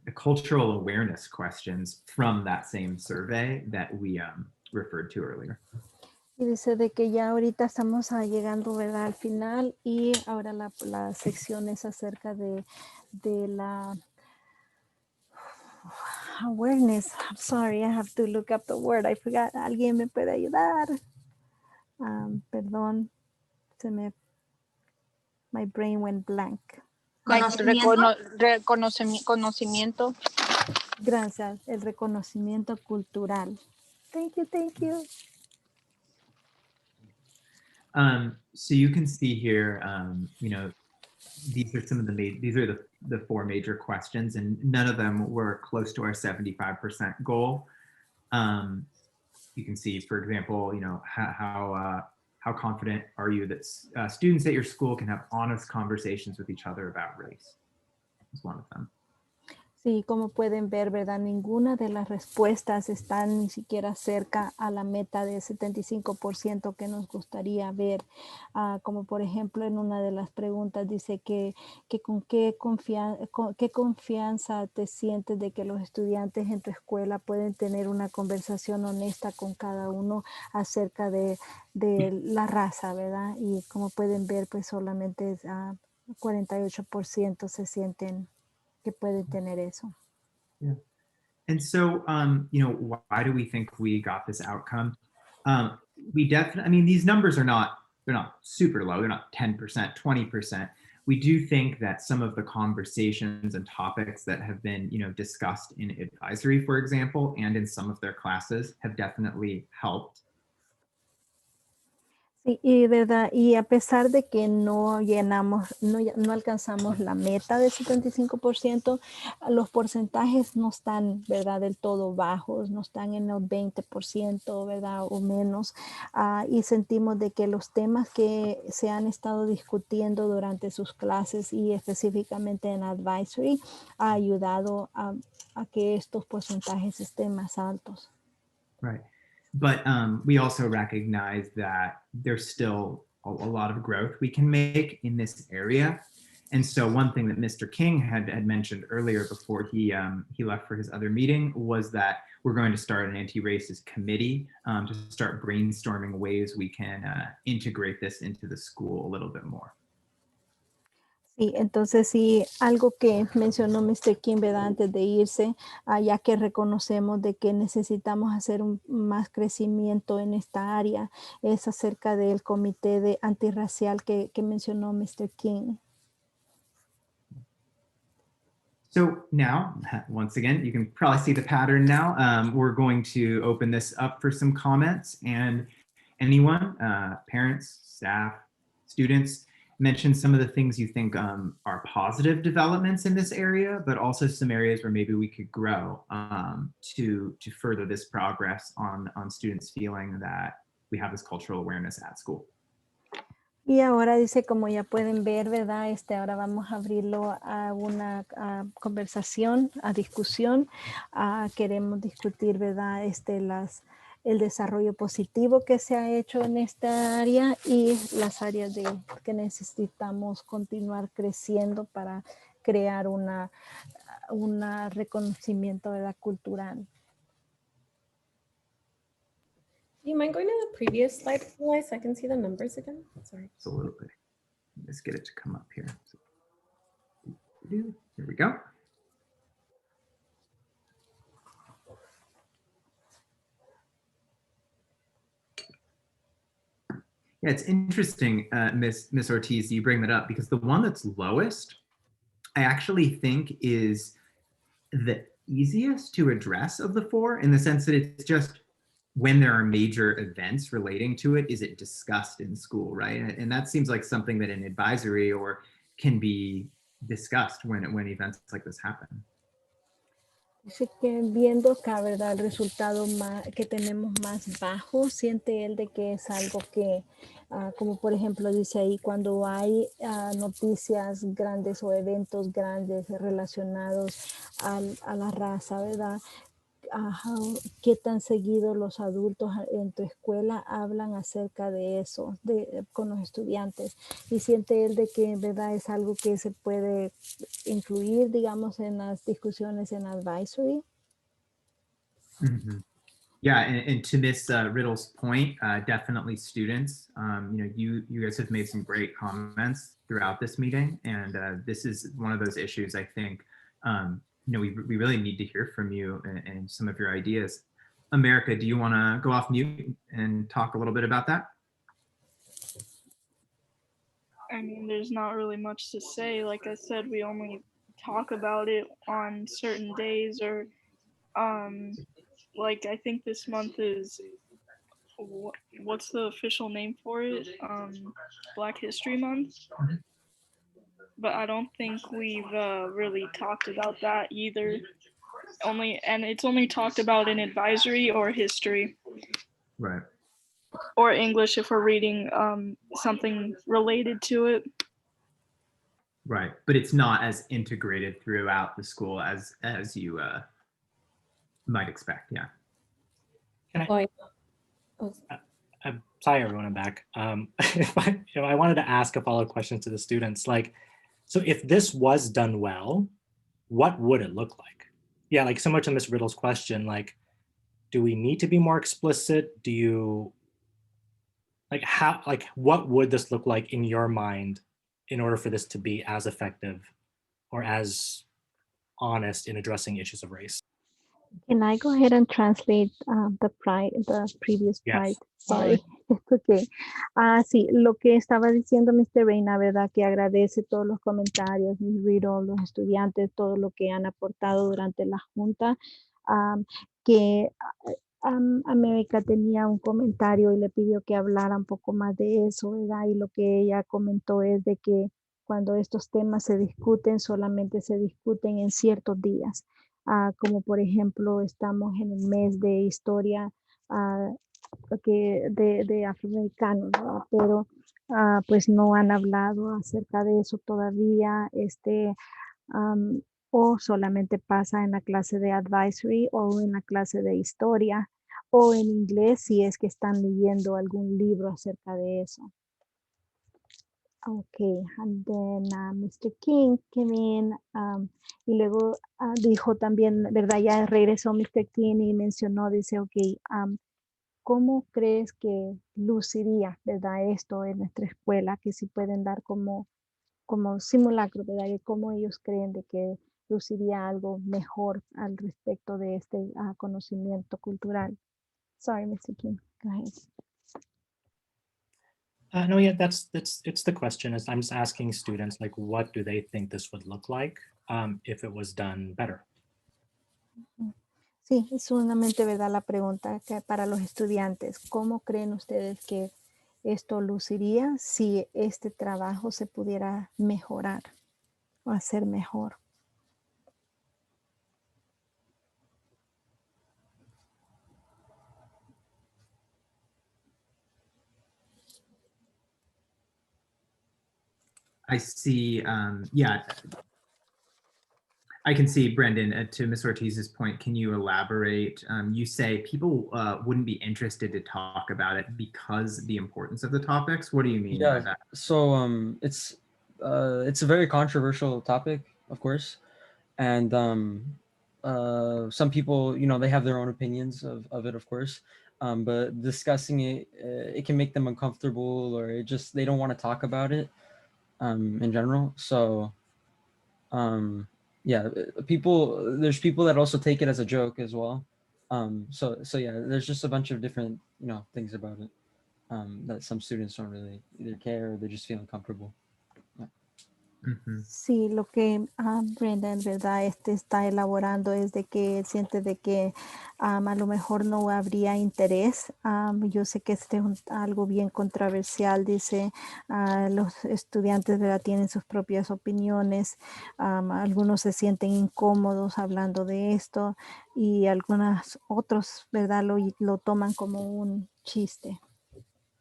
the cultural awareness questions from that same survey that we referred to earlier. Y dice de que ya ahorita estamos llegando, ¿verdad? Al final y ahora la sección es acerca de la awareness. I'm sorry, I have to look up the word. I forgot. ¿Alguien me puede ayudar? Perdón, se me My brain went blank. Like Conocimiento. conocimiento. Gracias, el reconocimiento cultural. Thank you, thank you. So you can see here, you know, these are some of the four major questions, and none of them were close to our 75% goal. You can see, for example, you know, how confident are you that students at your school can have honest conversations with each other about race? Is one of them. Sí, como pueden ver, ¿verdad? Ninguna de las respuestas están ni siquiera cerca a la meta de 75% que nos gustaría ver. Como por ejemplo, en una de las preguntas dice que con qué confianza te sientes de que los estudiantes en tu escuela pueden tener una conversación honesta con cada uno acerca de la raza, ¿verdad? Y como pueden ver, pues solamente 48% se sienten que pueden tener eso. Yeah. And so, you know, why do we think we got this outcome? We definitely, I mean, these numbers are they're not super low. They're not 10%, 20%. We do think that some of the conversations and topics that have been, you know, discussed in advisory, for example, and in some of their classes have definitely helped. Sí, y verdad, y a pesar de que no alcanzamos la meta del 75%, los porcentajes no están, ¿verdad?, del todo bajos, no están en el 20%, ¿verdad?, o menos, y sentimos de que los temas que se han estado discutiendo durante sus clases y específicamente en advisory ha ayudado a que estos porcentajes estén más altos. Right. But we also recognize that there's still a lot of growth we can make in this area. And so one thing that Mr. King had mentioned earlier before he left for his other meeting was that we're going to start an anti-racist committee to start brainstorming ways we can integrate this into the school a little bit more. Sí, entonces sí, algo que mencionó Mr. King, ¿verdad?, antes de irse, ya que reconocemos de que necesitamos hacer más crecimiento en esta área, es acerca del comité de antirracial que mencionó Mr. King. So now, once again, you can probably see the pattern now. We're going to open this up for some comments, and anyone, parents, staff, students, mention some of the things you think are positive developments in this area, but also some areas where maybe we could grow to further this progress on students feeling that we have this cultural awareness at school. Y ahora dice, como ya pueden ver, ¿verdad? Ahora vamos a abrirlo a una conversación, a discusión. Queremos discutir, ¿verdad? El desarrollo positivo que se ha hecho en esta área y las áreas que necesitamos continuar creciendo para crear un reconocimiento, ¿verdad?, cultural. Do you mind going to the previous slide, so I can see the numbers again? Sorry. Absolutely. Let's get it to come up here. Here we go. Yeah, it's interesting, Miss Ortiz, you bring that up, because the one that's lowest, I actually think is the easiest to address of the four, in the sense that it's just when there are major events relating to it, is it discussed in school, right? And that seems like something that in advisory or can be discussed when events like this happen. Dice que viendo acá, ¿verdad?, el resultado que tenemos más bajo, siente él de que es algo que, como por ejemplo dice ahí, cuando hay noticias grandes o eventos grandes relacionados a la raza, ¿verdad? ¿Qué tan seguido los adultos en tu escuela hablan acerca de eso con los estudiantes? Y siente él de que en verdad es algo que se puede incluir, digamos, en las discusiones en advisory. Mm-hmm. Yeah, and to Miss Riddle's point, definitely students. You know, you guys have made some great comments throughout this meeting, and this is one of those issues I think you know, we really need to hear from you and some of your ideas. America, do you want to go off mute and talk a little bit about that? I mean, there's not really much to say. Like I said, we only talk about it on certain days or like I think this month is what's the official name for it? Black History Month. But I don't think we've really talked about that either. It's only talked about in advisory or history. Right. Or English if we're reading something related to it. Right, but it's not as integrated throughout the school as you might expect. Yeah. I'm sorry, everyone, I'm back. I wanted to ask a follow-up question to the students. Like, so if this was done well, what would it look like? Yeah, like similar to Ms. Riddle's question, like, do we need to be more explicit? Do you, what would this look like in your mind in order for this to be as effective or as honest in addressing issues of race? Can I go ahead and translate the previous part? Yes. Sorry, it's okay. Sí, lo que estaba diciendo Mr. Reina, ¿verdad? Que agradece todos los comentarios, Ms. Riddle, los estudiantes, todo lo que han aportado durante la junta, que América tenía un comentario y le pidió que hablara un poco más de eso, ¿verdad? Y lo que ella comentó es de que cuando estos temas se discuten, solamente se discuten en ciertos días. Como por ejemplo estamos en el mes de historia de afroamericanos, ¿no? Pero pues no han hablado acerca de eso todavía, o solamente pasa en la clase de advisory o en la clase de historia o en inglés si es que están leyendo algún libro acerca de eso. Okay, and then Mr. King came in y luego dijo también, ¿verdad? Ya regresó Mr. King y mencionó, dice, ok, ¿cómo crees que luciría, ¿verdad? Esto en nuestra escuela, que si pueden dar como simulacro, ¿verdad? De cómo ellos creen de que luciría algo mejor al respecto de este conocimiento cultural. Sorry, Mr. King, go ahead. No, yeah, it's the question. Is I'm just asking students, like, what do they think this would look like if it was done better? Sí, es sumamente verdad la pregunta que para los estudiantes. ¿Cómo creen ustedes que esto luciría si este trabajo se pudiera mejorar o hacer mejor? I see, yeah, I can see, Brendan, to Ms. Ortiz's point, can you elaborate? You say people wouldn't be interested to talk about it because the importance of the topics. What do you mean by that? So it's a very controversial topic, of course. And some people, you know, they have their own opinions of it, of course. But discussing it, it can make them uncomfortable, or they don't want to talk about it in general. So yeah, there's people that also take it as a joke as well. So yeah, there's just a bunch of different, you know, things about it that some students don't really either care or they're just feeling comfortable. Yeah. Sí, lo que Brenda en verdad está elaborando es de que siente de que a lo mejor no habría interés. Yo sé que este es algo bien controversial, dice, los estudiantes, ¿verdad? Tienen sus propias opiniones, algunos se sienten incómodos hablando de esto y algunos otros, ¿verdad? Lo toman como un chiste.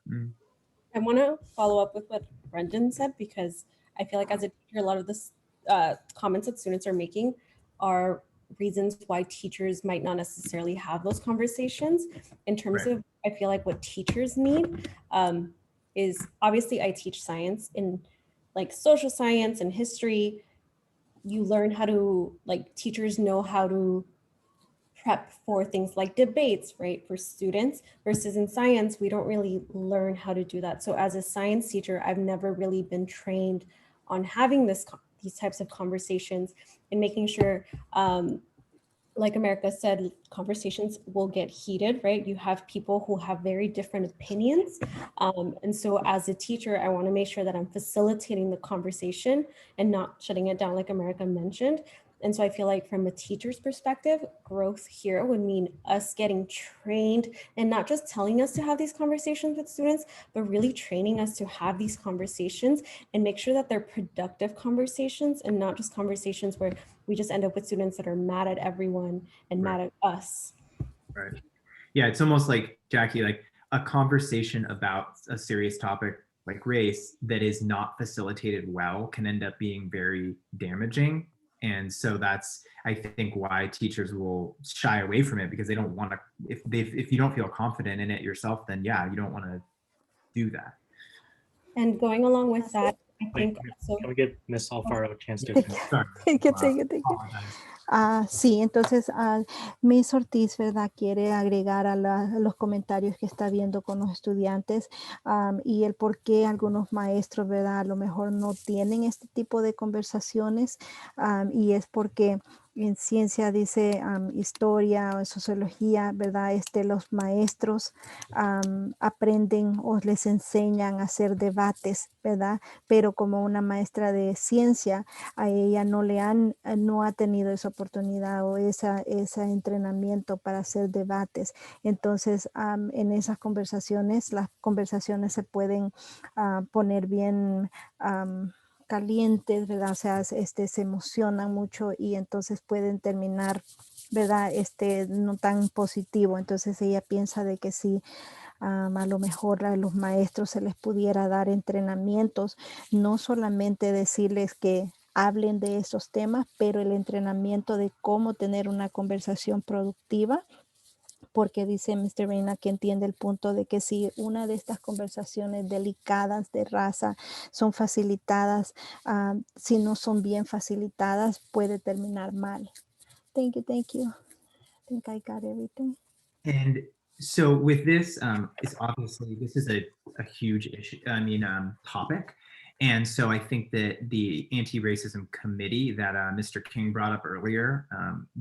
I want to follow up with what Brendan said, because I feel like as a teacher, a lot of the comments that students are making are reasons why teachers might not necessarily have those conversations. In terms of, I feel like what teachers need is, obviously I teach science, in like social science and history, you learn how to, like, teachers know how to prep for things like debates, right, for students, versus in science, we don't really learn how to do that. So as a science teacher, I've never really been trained on having these types of conversations and making sure like America said, conversations will get heated, right? You have people who have very different opinions. And so as a teacher, I want to make sure that I'm facilitating the conversation and not shutting it down like America mentioned. And so I feel like from a teacher's perspective, growth here would mean us getting trained and not just telling us to have these conversations with students, but really training us to have these conversations and make sure that they're productive conversations and not just conversations where we just end up with students that are mad at everyone and mad at us. Right. Yeah, it's almost like, Jackie, like a conversation about a serious topic like race that is not facilitated well can end up being very damaging. And so that's, I think, why teachers will shy away from it, because they don't want to, if you don't feel confident in it yourself, then yeah, you don't want to do that. And going along with that, I Wait, think also, can we give Ms. Alfaro a chance to Thank you. Sí, entonces Miss Ortiz, ¿verdad? Quiere agregar a los comentarios que está viendo con los estudiantes y el por qué algunos maestros, ¿verdad? A lo mejor no tienen este tipo de conversaciones y es porque en ciencia dice historia o sociología, ¿verdad? Los maestros aprenden o les enseñan a hacer debates, ¿verdad? Pero como una maestra de ciencia, a ella no ha tenido esa oportunidad o ese entrenamiento para hacer debates. Entonces, en esas conversaciones, las conversaciones se pueden poner bien calientes, ¿verdad? O sea, se emocionan mucho y entonces pueden terminar, ¿verdad? No tan positivo. Entonces ella piensa de que sí, a lo mejor a los maestros se les pudiera dar entrenamientos, no solamente decirles que hablen de esos temas, pero el entrenamiento de cómo tener una conversación productiva, porque dice Mr. Reina que entiende el punto de que si una de estas conversaciones delicadas de raza son facilitadas, si no son bien facilitadas, puede terminar mal. Thank you. I think I got everything. And so with this, it's obviously, this is a huge issue, topic. And so I think that the anti-racism committee that Mr. King brought up earlier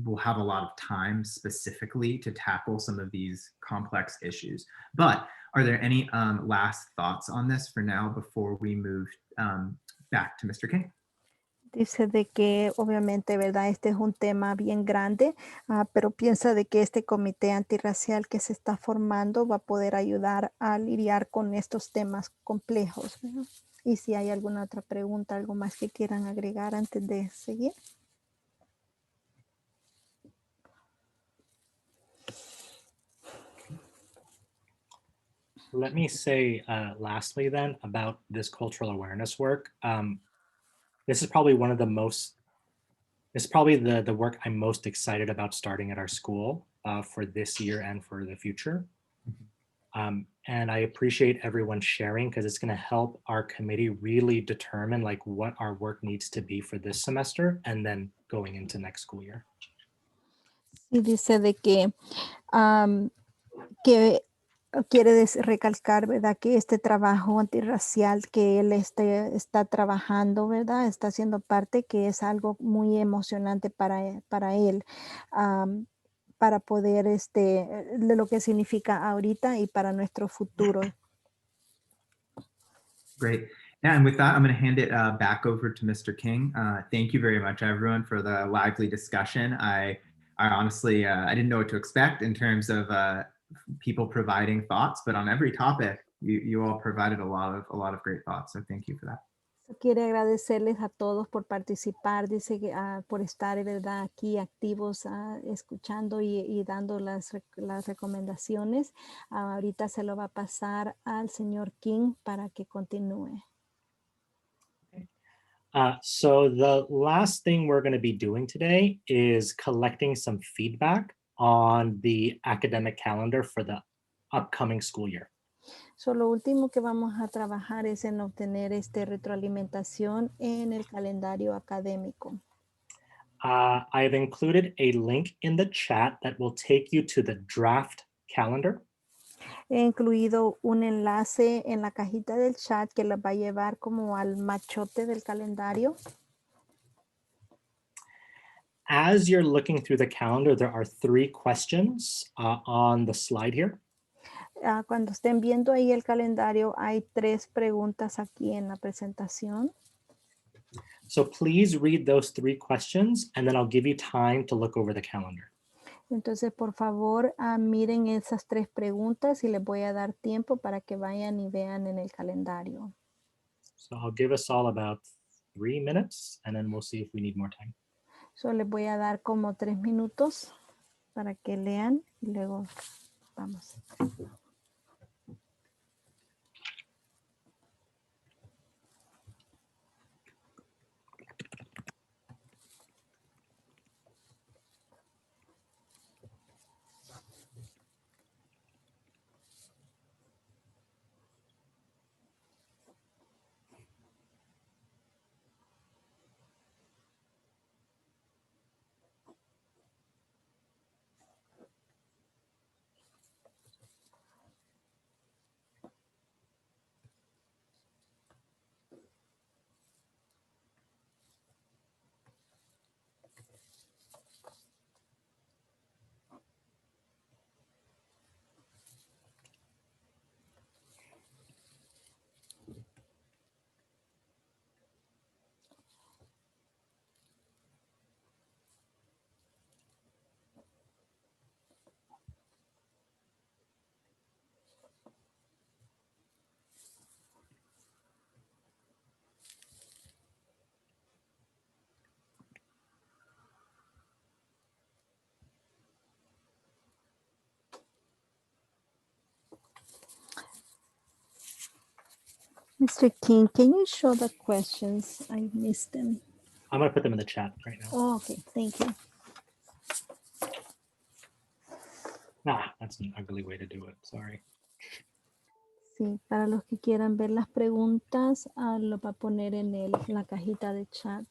will have a lot of time specifically to tackle some of these complex issues. But are there any last thoughts on this for now before we move back to Mr. King? Dice de que obviamente, ¿verdad? Este es un tema bien grande, pero piensa de que este comité antirracial que se está formando va a poder ayudar a lidiar con estos temas complejos, ¿verdad? Y si hay alguna otra pregunta, algo más que quieran agregar antes de seguir. Let me say lastly then about this cultural awareness work. This is probably one of the most, this is probably the work I'm most excited about starting at our school for this year and for the future. And I appreciate everyone sharing because it's going to help our committee really determine like what our work needs to be for this semester and then going into next school year. Y dice de que quiere recalcar, ¿verdad? Que este trabajo antirracial que él está trabajando, ¿verdad? Está haciendo parte, que es algo muy emocionante para él, para poder, de lo que significa ahorita y para nuestro futuro. Great. Yeah, and with that, I'm going to hand it back over to Mr. King. Thank you very much, everyone, for the lively discussion. I honestly, I didn't know what to expect in terms of people providing thoughts, but on every topic, you all provided a lot of great thoughts. So thank you for that. Quiere agradecerles a todos por participar, dice que por estar, ¿verdad? Aquí activos, escuchando y dando las recomendaciones. Ahorita se lo va a pasar al señor King para que continúe. So the last thing we're going to be doing today is collecting some feedback on the academic calendar for the upcoming school year. So, lo último que vamos a trabajar es en obtener retroalimentación en el calendario académico. I've included a link in the chat that will take you to the draft calendar. He incluido un enlace en la cajita del chat que la va a llevar como al machote del calendario. as you're looking through the calendar, there are 3 questions on the slide here. Cuando estén viendo ahí el calendario, hay 3 preguntas aquí en la presentación. So please read those 3 questions, and then I'll give you time to look over the calendar. Entonces, por favor, miren esas 3 preguntas y les voy a dar tiempo para que vayan y vean en el calendario. So I'll give us all about 3 minutes, and then we'll see if we need more time. So, les voy a dar como 3 minutos para que lean y luego vamos. Mr. King, can you show the questions? I missed them. I'm going to put them in the chat right now. Oh, okay, thank you. That's an ugly way to do it. Sorry. Sí, para los que quieran ver las preguntas, lo va a poner en la cajita de chat.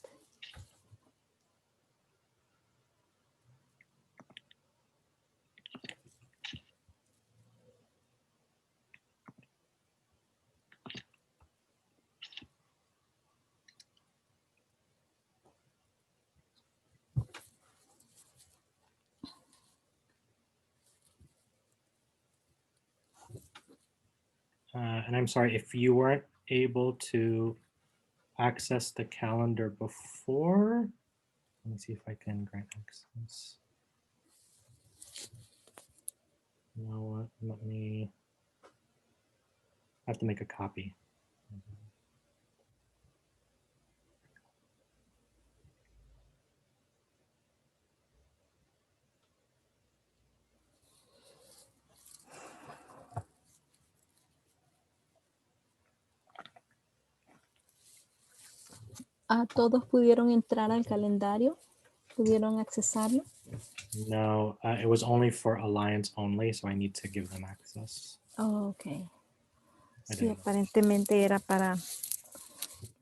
And I'm sorry if you weren't able to access the calendar before. Let me see if I can grant access. You know what? Let me. I have to make a copy. ¿Todos pudieron entrar al calendario? ¿Pudieron accesarlo? No, it was only for Alliance only, so I need to give them access. Oh, ok. Sí, aparentemente era para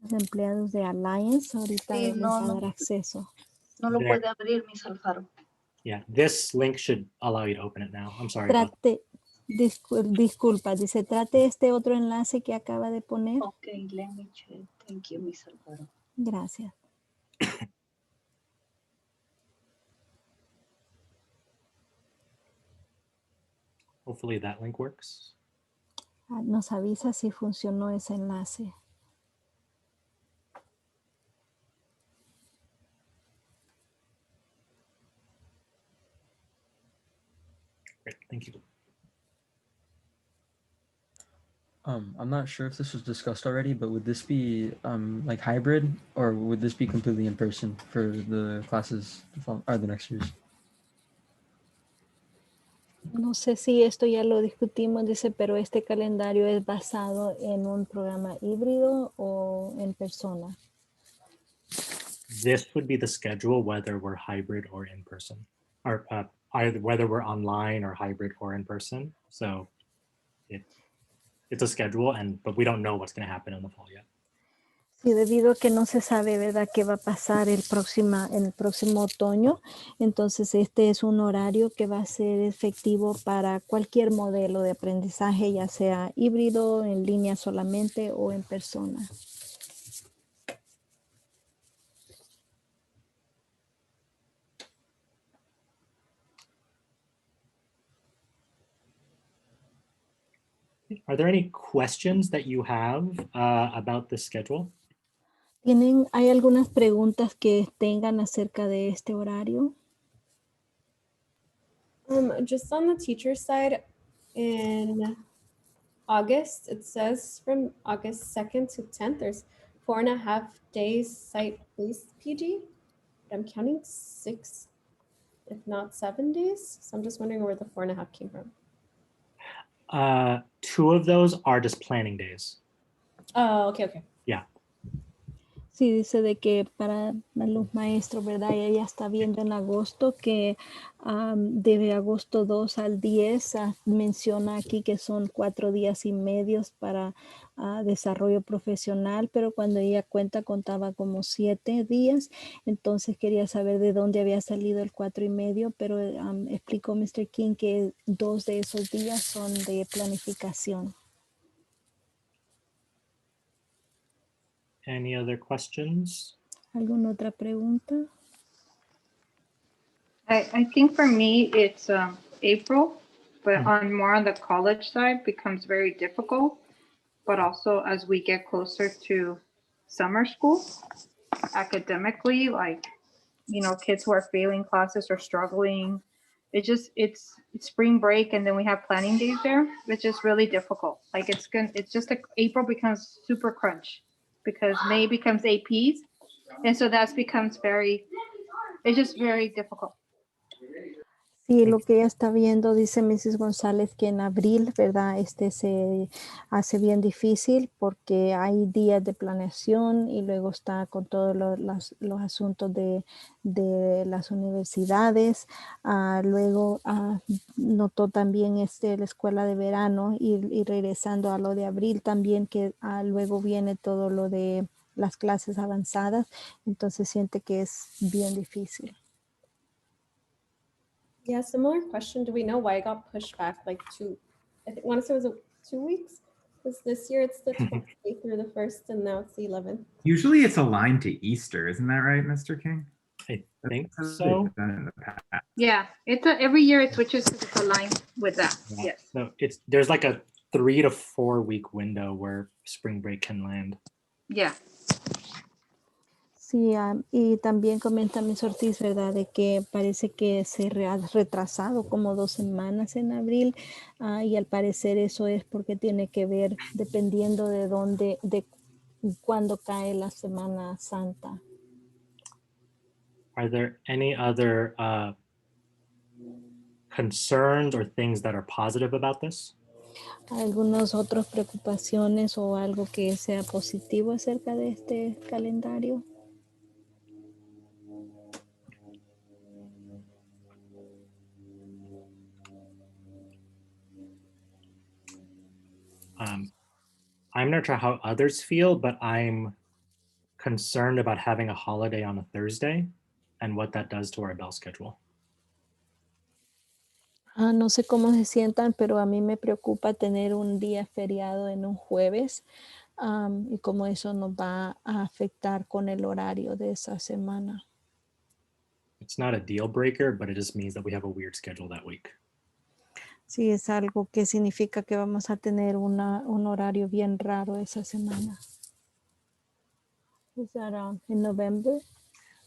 los empleados de Alliance. Ahorita Sí, les va a dar acceso. No lo puede abrir, Miss Alfaro. Yeah, this link should allow you to open it now. I'm sorry about that. Disculpa, dice, trate este otro enlace que acaba de poner. Ok, let me check. Thank you, Miss Alfaro. Gracias. Hopefully that link works. Nos avisa si funcionó ese enlace. Great, thank you. I'm not sure if this was discussed already, but would this be like hybrid, or would this be completely in person for the classes or the next years? No sé si esto ya lo discutimos, dice, pero este calendario es basado en un programa híbrido o en persona. This would be the schedule, whether we're hybrid or in person, or either whether we're online or hybrid or in person. So it's a schedule, but we don't know what's going to happen in the fall yet. Sí, debido a que no se sabe, ¿verdad?, qué va a pasar en el próximo otoño. Entonces, este es un horario que va a ser efectivo para cualquier modelo de aprendizaje, ya sea híbrido, en línea solamente o en persona. Are there any questions that you have about the schedule? ¿Hay algunas preguntas que tengan acerca de este horario? Just on the teacher side, in August, it says from August 2nd to 10th, there's 4.5 days site-based PG. I'm counting 6, if not 7 days. So I'm just wondering where the 4.5 came from. 2 of those are just planning days. Oh, okay. Yeah. Sí, dice de que para los maestros, ¿verdad? Y ella está viendo en agosto que de agosto 2 al 10 menciona aquí que son 4 días y medios para desarrollo profesional, pero cuando ella contaba como 7 días, entonces quería saber de dónde había salido el 4 y medio, pero explicó Mr. King que 2 de esos días son de planificación. Any other questions? ¿Alguna otra pregunta? I think for me, it's April, but more on the college side becomes very difficult. But also as we get closer to summer school, academically, like, kids who are failing classes or struggling, it's spring break and then we have planning days there. It's just really difficult. Like April becomes super crunch because May becomes APs. And so it's just very difficult. Sí, lo que ella está viendo, dice Mrs. González, que en abril, ¿verdad? Se hace bien difícil porque hay días de planeación y luego está con todos los asuntos de las universidades. Luego notó también la escuela de verano y regresando a lo de abril también, que luego viene todo lo de las clases avanzadas. Entonces siente que es bien difícil. Yeah, similar question. Do we know why it got pushed back like 2? I want to say it was 2 weeks. Because this year it's the 12th through the 1st, and now it's the 11th. Usually it's aligned to Easter, isn't that right, Mr. King? I think so. Yeah, every year it switches because it's aligned with that. Yeah. Yes. No, there's like a 3 to 4 week window where spring break can land. Yeah. Sí, y también comenta Ms. Ortiz, ¿verdad? De que parece que se ha retrasado como 2 semanas en abril y al parecer eso es porque tiene que ver dependiendo de cuándo cae la Semana Santa. Are there any other concerns or things that are positive about this? ¿Algunas otras preocupaciones o algo que sea positivo acerca de este calendario? I'm not sure how others feel, but I'm concerned about having a holiday on a Thursday and what that does to our bell schedule. No sé cómo se sientan, pero a mí me preocupa tener un día feriado en un jueves y cómo eso nos va a afectar con el horario de esa semana. It's not a deal breaker, but it just means that we have a weird schedule that week. Sí, es algo que significa que vamos a tener un horario bien raro esa semana. Is that in November?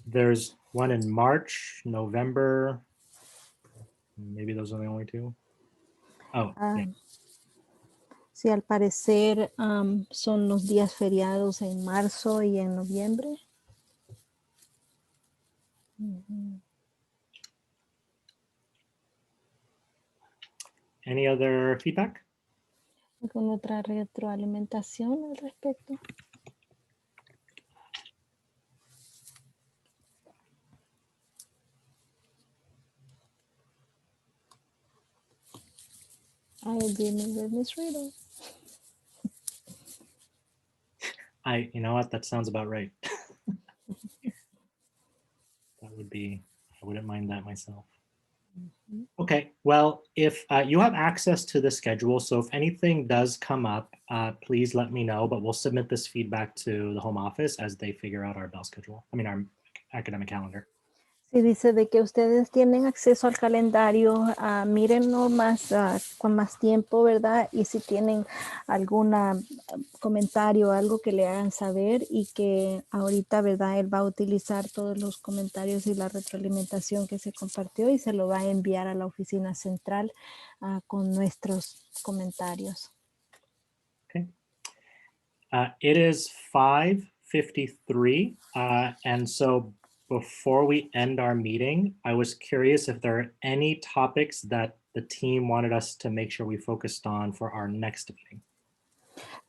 There's one in March, November. Maybe those are the only 2. Oh, yeah. Sí, al parecer son los días feriados en marzo y en noviembre. Any other feedback? ¿Alguna otra retroalimentación al respecto? I agree with Ms. Riddle. You know what? That sounds about right. That would be, I wouldn't mind that myself. Okay, well, if you have access to the schedule, so if anything does come up, please let me know, but we'll submit this feedback to the home office as they figure out our bell schedule. I mean, our academic calendar. Sí, dice de que ustedes tienen acceso al calendario, mírenlo más con más tiempo, ¿verdad? Y si tienen algún comentario, algo que le hagan saber y que ahorita, ¿verdad? Él va a utilizar todos los comentarios y la retroalimentación que se compartió y se lo va a enviar a la oficina central con nuestros comentarios. Okay. It is 5:53, and so before we end our meeting, I was curious if there are any topics that the team wanted us to make sure we focused on for our next meeting.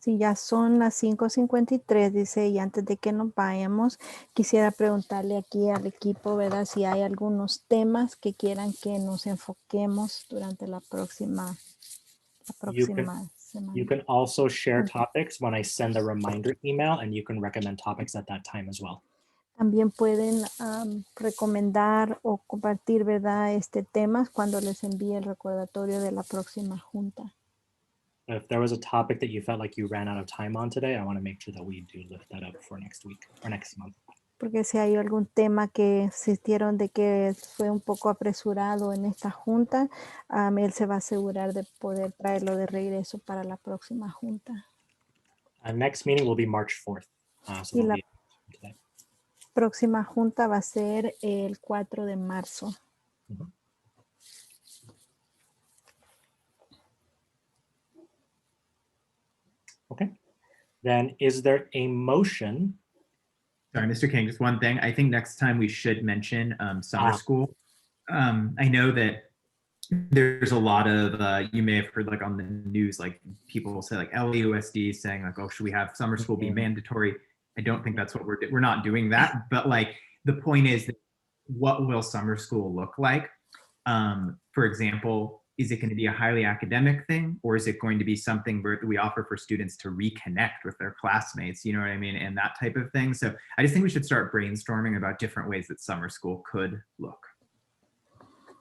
Sí, ya son las 5:53, dice, y antes de que nos vayamos, quisiera preguntarle aquí al equipo, ¿verdad? Si hay algunos temas que quieran que nos enfoquemos durante la próxima semana. You can also share topics when I send a reminder email, and you can recommend topics at that time as well. También pueden recomendar o compartir, ¿verdad? Temas cuando les envíe el recordatorio de la próxima junta. If there was a topic that you felt like you ran out of time on today, I want to make sure that we do lift that up for next week or next month. Porque si hay algún tema que sintieron de que fue un poco apresurado en esta junta, él se va a asegurar de poder traerlo de regreso para la próxima junta. Next meeting will be March 4th. Y la próxima junta va a ser el 4 de marzo. Mm-hmm. Okay. Then is there a motion? Sorry, Mr. King, just one thing. I think next time we should mention summer school. I know that there's a lot of, you may have heard like on the news, like people will say like LAUSD saying like, oh, should we have summer school be mandatory? I don't think that's what we're not doing that. But like the point is that what will summer school look like? For example, is it going to be a highly academic thing, or is it going to be something where we offer for students to reconnect with their classmates, you know what I mean, and that type of thing? So I just think we should start brainstorming about different ways that summer school could look.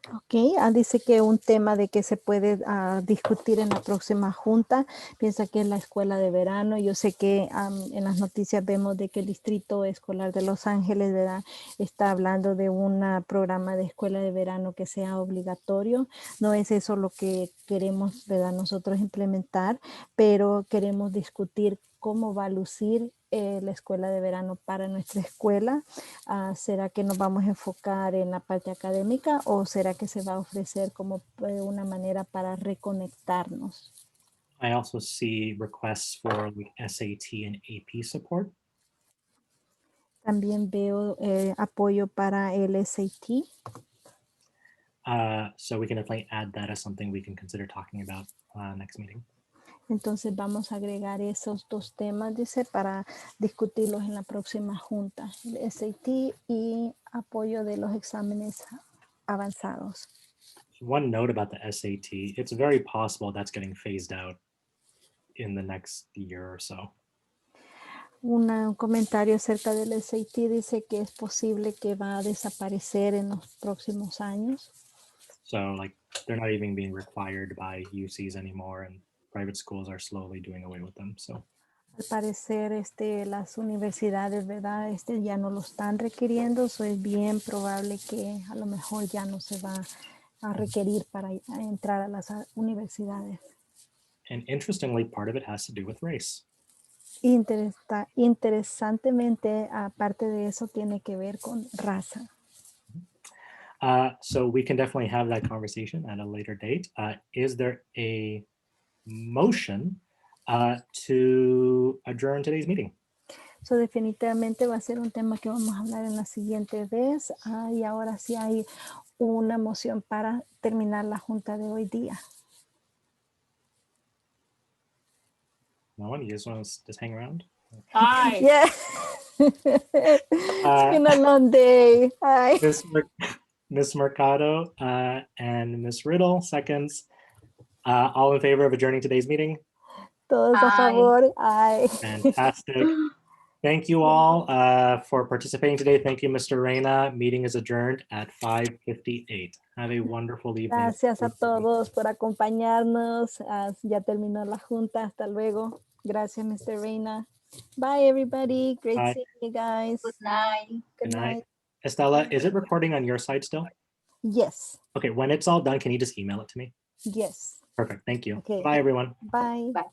Ok, dice que un tema de que se puede discutir en la próxima junta, piensa que es la escuela de verano. Yo sé que en las noticias vemos de que el Distrito Escolar de Los Ángeles, ¿verdad?, está hablando de un programa de escuela de verano que sea obligatorio. No es eso lo que queremos, ¿verdad?, nosotros implementar, pero queremos discutir cómo va a lucir la escuela de verano para nuestra escuela. ¿Será que nos vamos a enfocar en la parte académica o será que se va a ofrecer como una manera para reconectarnos? I also see requests for like SAT and AP support. También veo apoyo para el SAT. So we can definitely add that as something we can consider talking about next meeting. Entonces vamos a agregar esos dos temas, dice, para discutirlos en la próxima junta. El SAT y apoyo de los exámenes avanzados. One note about the SAT, it's very possible that's getting phased out in the next year or so. Un comentario acerca del SAT dice que es posible que va a desaparecer en los próximos años. So like they're not even being required by UCs anymore, and private schools are slowly doing away with them. So al parecer las universidades, ¿verdad?, ya no lo están requiriendo, so es bien probable que a lo mejor ya no se va a requerir para entrar a las universidades. And interestingly, part of it has to do with race. Interesantemente, aparte de eso, tiene que ver con raza. So we can definitely have that conversation at a later date. Is there a motion to adjourn today's meeting? So definitivamente va a ser un tema que vamos a hablar en la siguiente vez. Y ahora sí hay una moción para terminar la junta de hoy día. No one? You just want to just hang around? Aye. Yeah. It's been a long day. Aye. Ms. Mercado and Ms. Riddle, seconds. All in favor of adjourning today's meeting? Todos a favor. Aye. Fantastic. Thank you all for participating today. Thank you, Mr. Reyna. Meeting is adjourned at 5:58. Have a wonderful evening. Gracias a todos por acompañarnos. Ya terminó la junta. Hasta luego. Gracias, Mr. Reyna. Bye, everybody. Great Bye. seeing you guys. Good night. Good night. Estella, is it recording on your side still? Yes. Okay, when it's all done, can you just email it to me? Yes. Perfect, thank you. Okay. Bye, everyone. Bye. Bye.